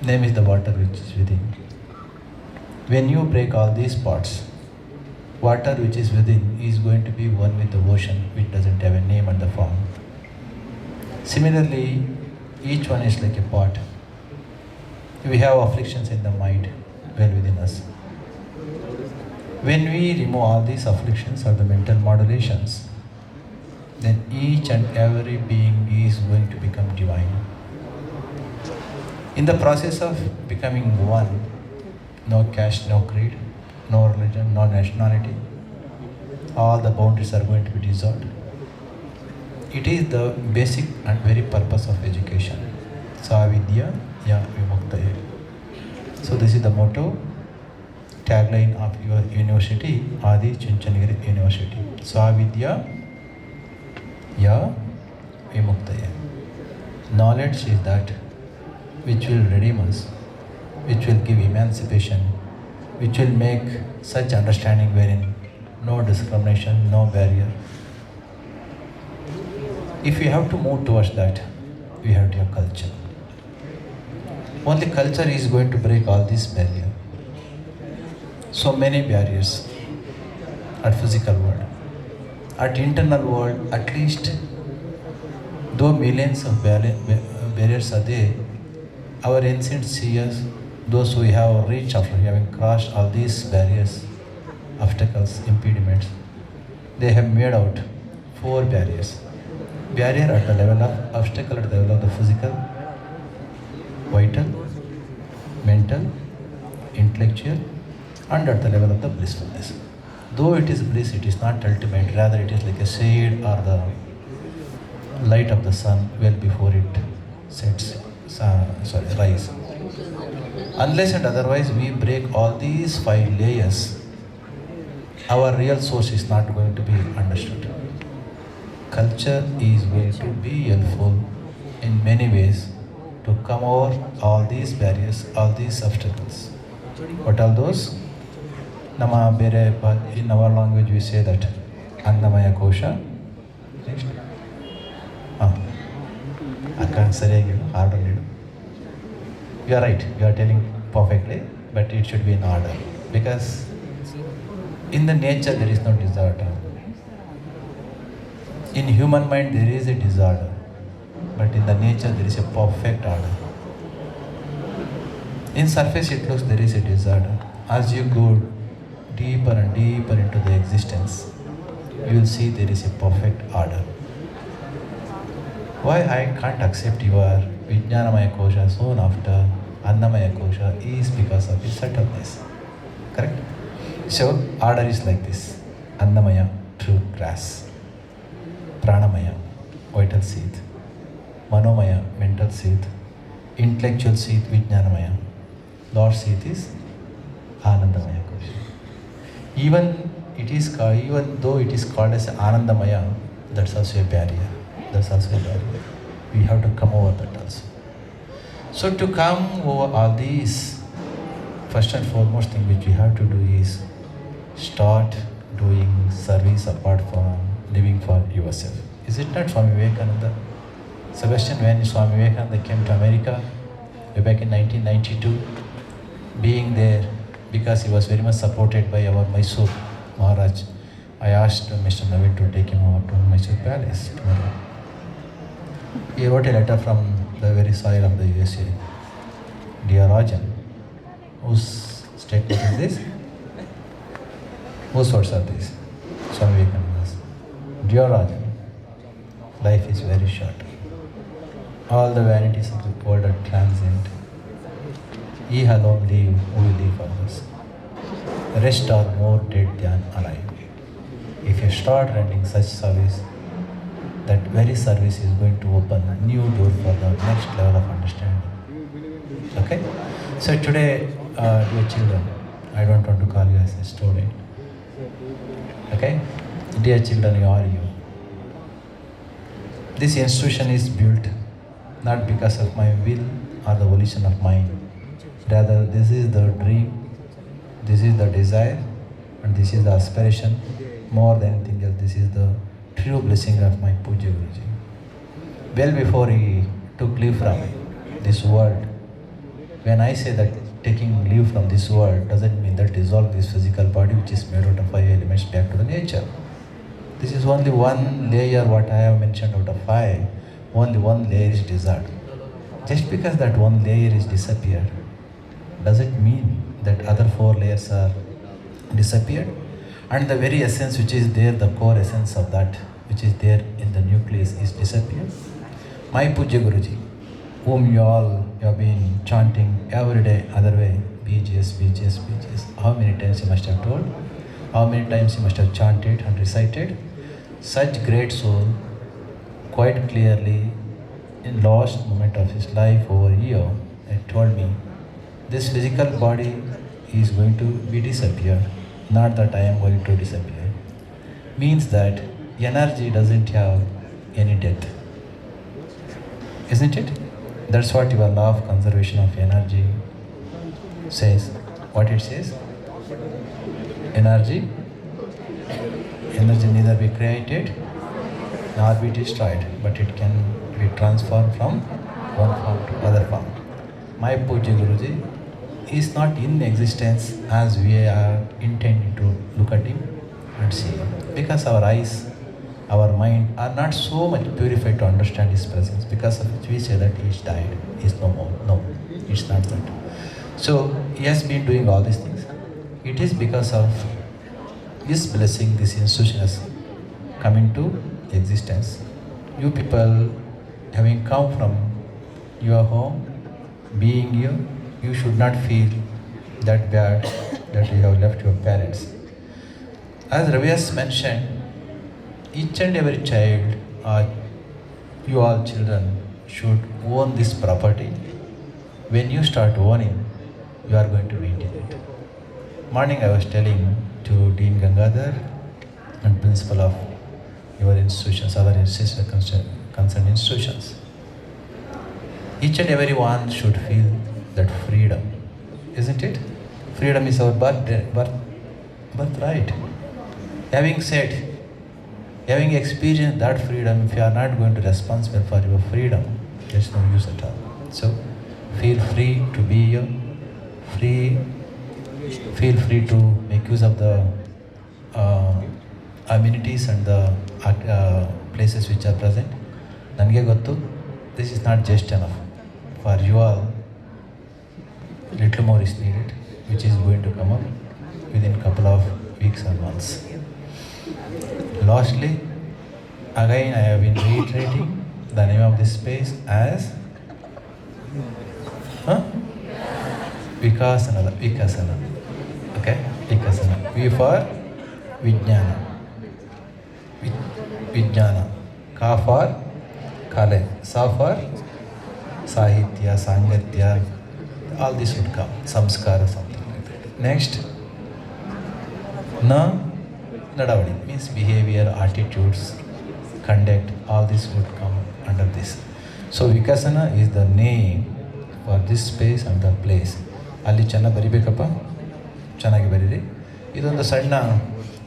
Name is the water which is within. When you break all these parts, water which is within is going to be one with the ocean, which doesn't have a name and the form. Similarly, each one is like a pot. We have afflictions in the mind well within us. When we remove all these afflictions or the mental modulations, then each and every being is going to become divine. In the process of becoming one, no caste, no creed, no religion, no nationality, all the boundaries are going to be dissolved. It is the basic and very purpose of education. Savidya ya vimuktaya. So this is the motto, tagline of your university, Adi Chunchanagiri University. Savidya ya vimuktaya. Knowledge is that which will redeem us, which will give emancipation, which will make such understanding wherein no discrimination, no barrier. If we have to move towards that, we have to have culture. Only culture is going to break all these barriers. So many barriers at physical world. At internal world, at least, though millions of barriers are there, our ancient seers, those who have reached after having crossed all these barriers, obstacles, impediments, they have made out 4 barriers. Barrier at the level of obstacle at the level of the physical, vital, mental, intellectual, and at the level of the blissfulness. Though it is bliss, it is not ultimate, rather it is like a shade or the light of the sun well before it sets, rise. Unless and otherwise we break all these 5 layers, our real source is not going to be understood. Culture is going to be helpful in many ways to come over all these barriers, all these obstacles. What are those? Nama bere, in our language we say that Annamaya Kosha. Next. You are right, you are telling perfectly, but it should be in order. Because in the nature there is no disorder. In human mind there is a disorder, but in the nature there is a perfect order. In surface it looks there is a disorder. As you go deeper and deeper into the existence, you will see there is a perfect order. Why I can't accept your Vijnanamaya Kosha soon after Annamaya Kosha is because of its subtleness. Correct? So order is like this. Annamaya, true grass. Pranamaya, vital seed. Manomaya, mental seed. Intellectual seed, Vijnanamaya. Lord seed is Anandamaya Kosha. Even though it is called as Anandamaya, that's also a barrier. That's also a barrier. We have to come over that also. So to come over all these, first and foremost thing which we have to do is start doing service apart from living for yourself. Is it not Swami Vivekananda? Sebastian, when Swami Vivekananda came to America way back in 1992, being there, because he was very much supported by our Mysore Maharaj, I asked Mr. Naveen to take him over to Mysore Palace tomorrow. He wrote a letter from the very soil of the USA. Dear Rajan, whose statement is this? Whose words are these? Swami Vivekananda's. Dear Rajan, life is very short. All the vanities of the world are transient. Ye alone live, who will live for us. The rest are more dead than alive. If you start rendering such service, that very service is going to open a new door for the next level of understanding. Okay? So today, dear children, I don't want to call you as a student. Okay? Dear children, you are you. This institution is built not because of my will or the volition of mine. Rather, this is the dream, this is the desire, and this is the aspiration. More than anything else, this is the true blessing of my Puja Guruji. Well before he took leave from this world, when I say that taking leave from this world doesn't mean that dissolve this physical body which is made out of 5 elements back to the nature. This is only one layer what I have mentioned out of 5. Only one layer is dissolved. Just because that one layer is disappeared, does it mean that other 4 layers are disappeared? And the very essence which is there, the core essence of that which is there in the nucleus is disappeared. My Puja Guruji, whom you have been chanting every day, other way, BGS, BGS, BGS. How many times you must have told? How many times you must have chanted and recited? Such great soul, quite clearly, in last moment of his life over here, told me, this physical body is going to be disappear. Not that I am going to disappear. Means that energy doesn't have any death. Isn't it? That's what your law of conservation of energy says. What it says? Energy neither be created nor be destroyed, but it can be transformed from one form to other form. My Puja Guruji is not in existence as we are intending to look at him and see him. Because our eyes, our mind are not so much purified to understand his presence, because of which we say that he is died, he is no more. No, it's not that. So he has been doing all these things. It is because of his blessing this institution has come into existence. You people, having come from your home, being here, you should not feel that bad that you have left your parents. As Ravi has mentioned, each and every child, you all children, should own this property. When you start owning, you are going to maintain it. Morning I was telling to Dean Gangadhar and principal of your institutions, other concerned institutions. Each and every one should feel that freedom, isn't it? Freedom is our birthright. Having said, having experienced that freedom, if you are not going to be responsible for your freedom, there's no use at all. So, feel free to be here. Feel free to make use of the amenities and the places which are present. Nange gottu, this is not just enough. For you all, little more is needed, which is going to come up within a couple of weeks or months. Lastly, again I have been reiterating the name of this space as Vikasana. Okay? Vikasana. V for Vijnana. Vijnana. Ka for Kale. Sa for Sahitya, Sangatya. All this would come. Samskara, something like that. Next, na nadavadi means behavior, attitudes, conduct, all this would come under this. So Vikasana is the name for this space and the place. ಅಲ್ಲಿ ಚೆನ್ನಾಗಿ ಬರಿಬೇಕಪ್ಪ, ಚೆನ್ನಾಗಿ ಬರೀರಿ. ಇದೊಂದು ಸಣ್ಣ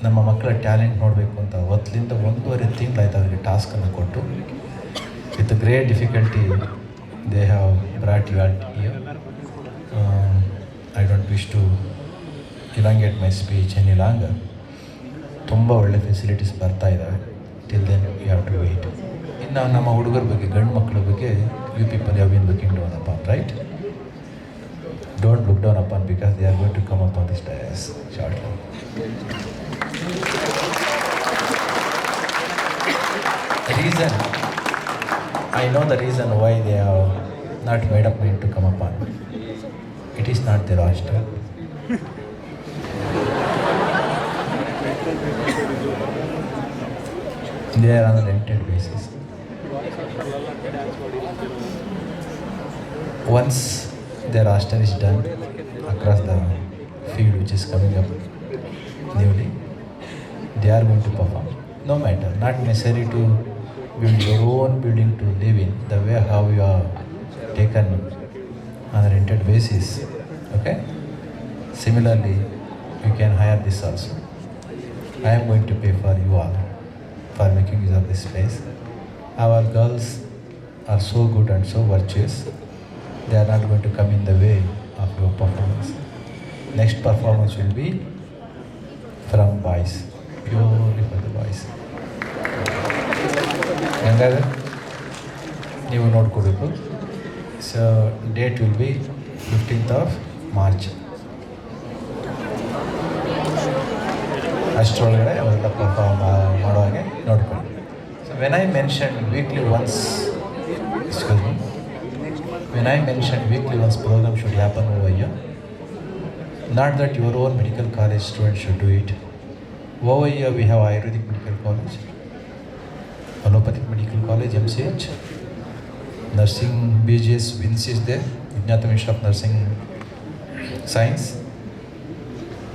ನಮ್ಮ ಮಕ್ಕಳ talent ನೋಡಬೇಕು ಅಂತ ಹೊತ್ತಲಿಂದ 1.5 ತಿಂಗಳಾಯ್ತು ಅವರಿಗೆ ಟಾಸ್ಕನ್ನು ಕೊಟ್ಟು. With great difficulty they have brought you at here. I don't wish to elongate my speech any longer. ತುಂಬ ಒಳ್ಳೆ ಫೆಸಿಲಿಟೀಸ್ ಬರ್ತಾ ಇದ್ದಾವೆ. Till then you have to wait. ಇನ್ನು ನಮ್ಮ ಹುಡುಗರ ಬಗ್ಗೆ, ಗಂಡು ಮಕ್ಕಳ ಬಗ್ಗೆ, you people have been looking down upon, right? Don't look down upon because they are going to come up on this dais shortly. The reason, I know the reason why they have not made up mind to come upon. It is not their roster. They are on a rented basis. Once their roster is done across the field which is coming up newly, they are going to perform. No matter, not necessary to build your own building to live in, the way how you are taken on a rented basis. Okay? Similarly, you can hire this also. I am going to pay for you all for making use of this space. Our girls are so good and so virtuous. They are not going to come in the way of your performance. Next performance will be from boys, purely for the boys. Gangadhar, ನೀವು ನೋಡ್ಕೋಬೇಕು. So date will be 15th of March. ಅಷ್ಟರೊಳಗಡೆ ಅವರೆಲ್ಲ perform ಮಾಡೋ ಹಾಗೆ ನೋಡ್ಕೊಳ್ಳಿ. So when I mention weekly once, excuse me, when I mentioned weekly once program should happen over here, not that your own medical college students should do it. Over here we have Ayurvedic Medical College, Allopathic Medical College, MCH, Nursing BGS WINS is there, Vijnatham Institute of Nursing Science,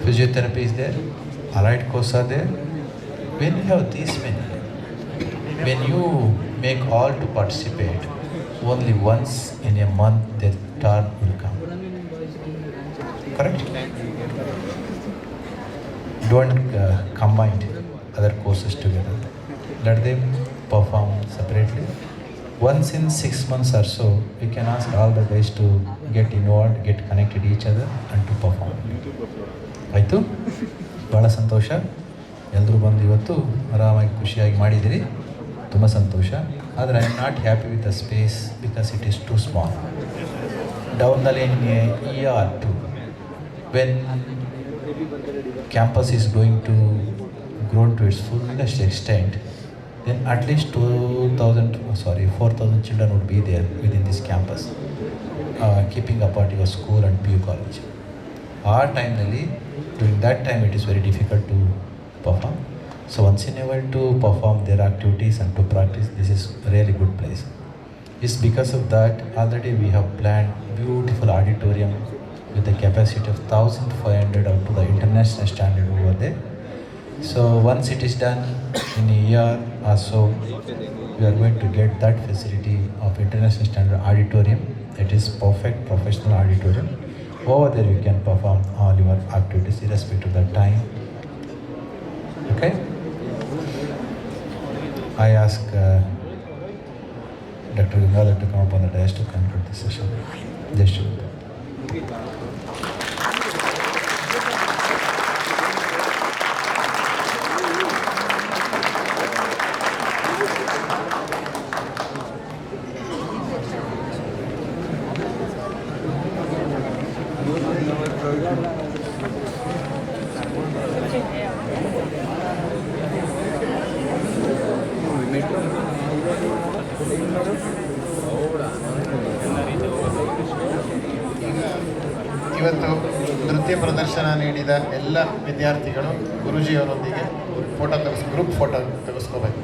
Physiotherapy is there, Allied courses are there. When you have these many, when you make all to participate, only once in a month their turn will come. Correct? Don't combine other courses together. Let them perform separately. Once in 6 months or so, you can ask all the guys to get involved, get connected each other and to perform. ಆಯಿತು? ಭಾಳ ಸಂತೋಷ. ಎಲ್ಲರೂ ಬಂದು ಇವತ್ತು ಆರಾಮಾಗಿ ಖುಷಿಯಾಗಿ ಮಾಡಿದಿರಿ. ತುಂಬ ಸಂತೋಷ. ಆದರೆ I am not happy with the space because it is too small. Down the line year two when campus is going to grow to its fullest extent, then at least 4,000 children would be there within this campus, keeping apart your school and PU college. Our time, during that time, it is very difficult to perform. So once in a while to perform their activities and to practice, this is a really good place. It's because of that, already we have planned beautiful auditorium with a capacity of 1,500 up to the international standard over there. So once it is done in a year or so, we are going to get that facility of international standard auditorium. It is perfect professional auditorium. Over there you can perform all your activities irrespective of the time. Okay? I ask Dr. Gangadhar to come up on the dais to conclude the session. Jai Shri. ಇವತ್ತು ನೃತ್ಯ ಪ್ರದರ್ಶನ ನೀಡಿದ ಎಲ್ಲ ವಿದ್ಯಾರ್ಥಿಗಳು ಗುರೂಜಿಯವರೊಂದಿಗೆ group photo ತೆಗೆಸ್ಕೋಬೇಕು.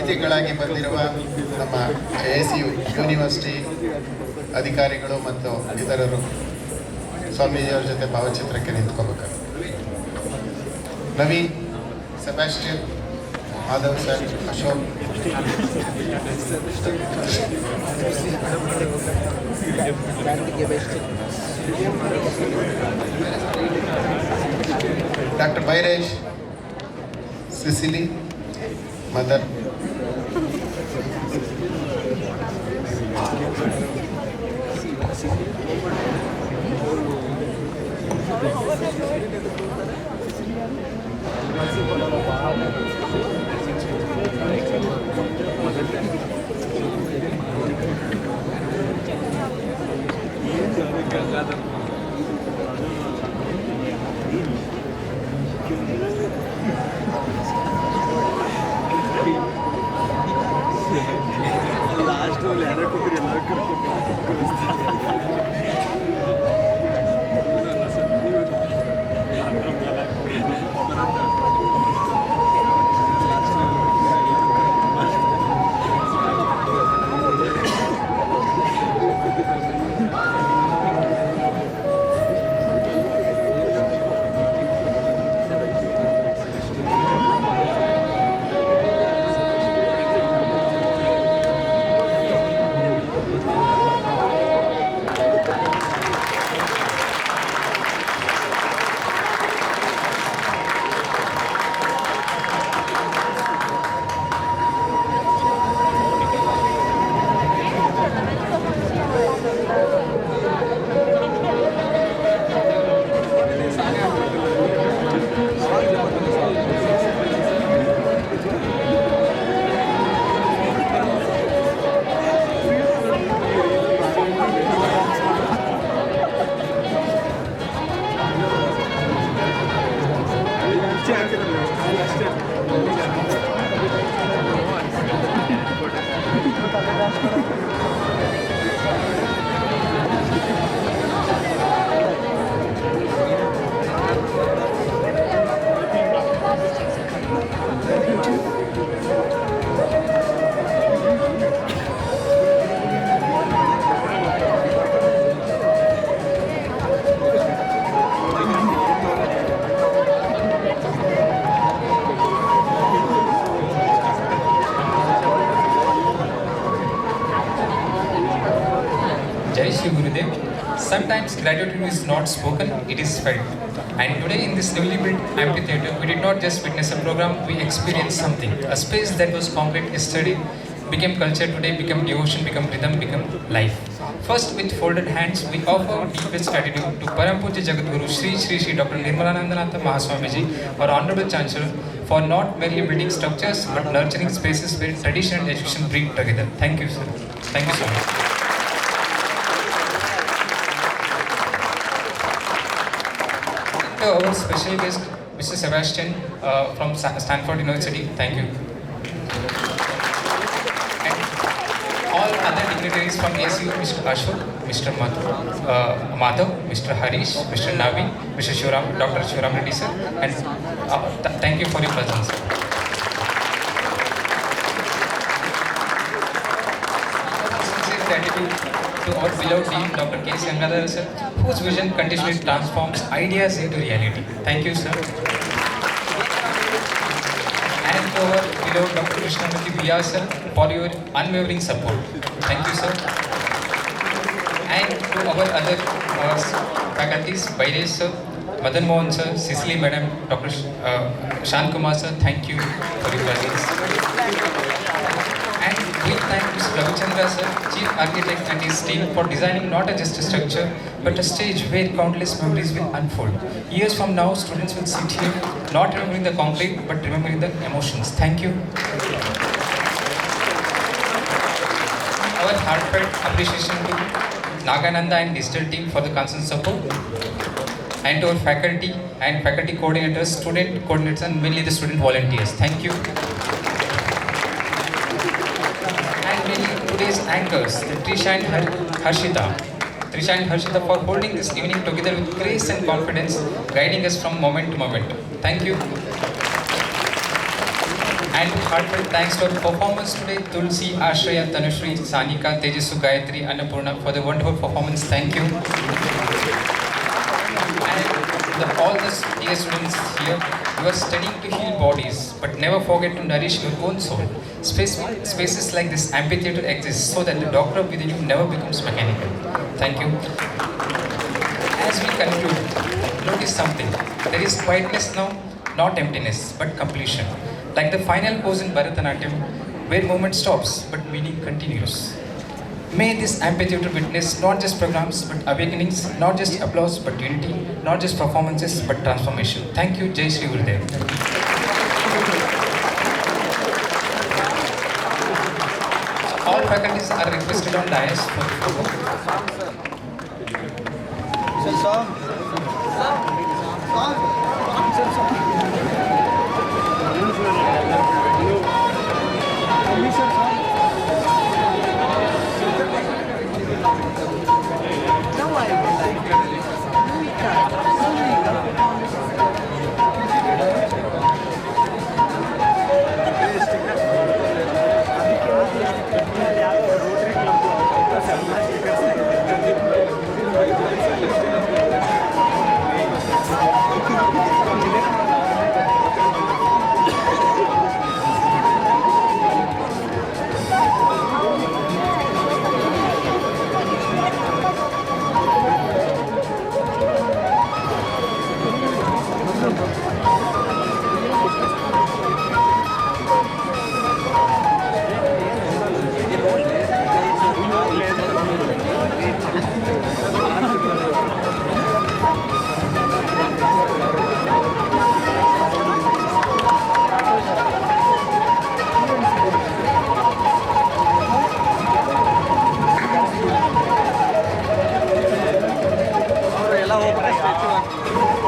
ಅತಿಥಿಗಳಾಗಿ ಬಂದಿರುವ ನಮ್ಮ ASU university ಅಧಿಕಾರಿಗಳು ಮತ್ತು ಇತರರು ಸ್ವಾಮೀಜಿಯವರ ಜೊತೆ ಭಾವಚಿತ್ರಕ್ಕೆ ನಿಂತ್ಕೋಬೇಕಾಗುತ್ತೆ. Naveen, Sebastian, Madhav sir, Ashok, doctor Byresh, Cecily, mother, Jai Shri Gurudev. Sometimes gratitude is not spoken, it is felt. And today in this newly built amphitheatre, we did not just witness a program, we experienced something. A space that was concrete yesterday became culture today, become devotion, become rhythm, become life. First, with folded hands, we offer deepest gratitude to Param Pujya Jagadguru Shri Shri Shri Dr. Nirmalanandanath Mahaswamiji, our Honorable Chancellor, for not merely building structures but nurturing spaces where tradition and education breathe together. Thank you, sir. Thank you so much. To our special guest, Mr. Sebastian from Stanford University. Thank you. And all other dignitaries from ASU, Mr. Ashok, Mr. Madhav, Mr. Harish, Mr. Naveen, Mr. Shivaram, Dr. Shivaram Reddy sir, and thank you for your presence. Sincere gratitude to our beloved Dean, Dr. K. Gangadhar sir, whose vision continuously transforms ideas into reality. Thank you, sir. And to our beloved Dr. Krishnamurthy Vyas sir, for your unwavering support. Thank you, sir. And to our other faculties, Bairesh sir, Madan Mohan sir, Cicely madam, Dr. Shan Kumar sir, thank you for your presence. And we thank Mr. Ravichandra sir, Chief Architect and his team for designing not just a structure, but a stage where countless memories will unfold. Years from now, students will sit here, not remembering the concrete, but remembering the emotions. Thank you. Our heartfelt appreciation to Nagananda and digital team for the constant support. And to our faculty and faculty coordinators, student coordinators, and mainly the student volunteers. Thank you. And mainly today's anchors, the Trisha and Harshita. Trisha and Harshita for holding this evening together with grace and confidence, guiding us from moment to moment. Thank you. And heartfelt thanks to our performers today, Tulsi, Ashraya, Tanushri, Sanika, Tejasu, Gayatri, Annapurna for the wonderful performance. Thank you. And all the dear students here, you are studying to heal bodies, but never forget to nourish your own soul. Spaces like this amphitheater exist so that the doctor within you never becomes mechanical. Thank you. As we conclude, notice something. There is quietness now, not emptiness, but completion. Like the final pose in Bharatanatyam, where movement stops, but meaning continues. May this amphitheater witness not just programs, but awakenings, not just applause, but unity, not just performances, but transformation. Thank you, Jai Shri Gurudev. All faculties are requested on dais for the photo.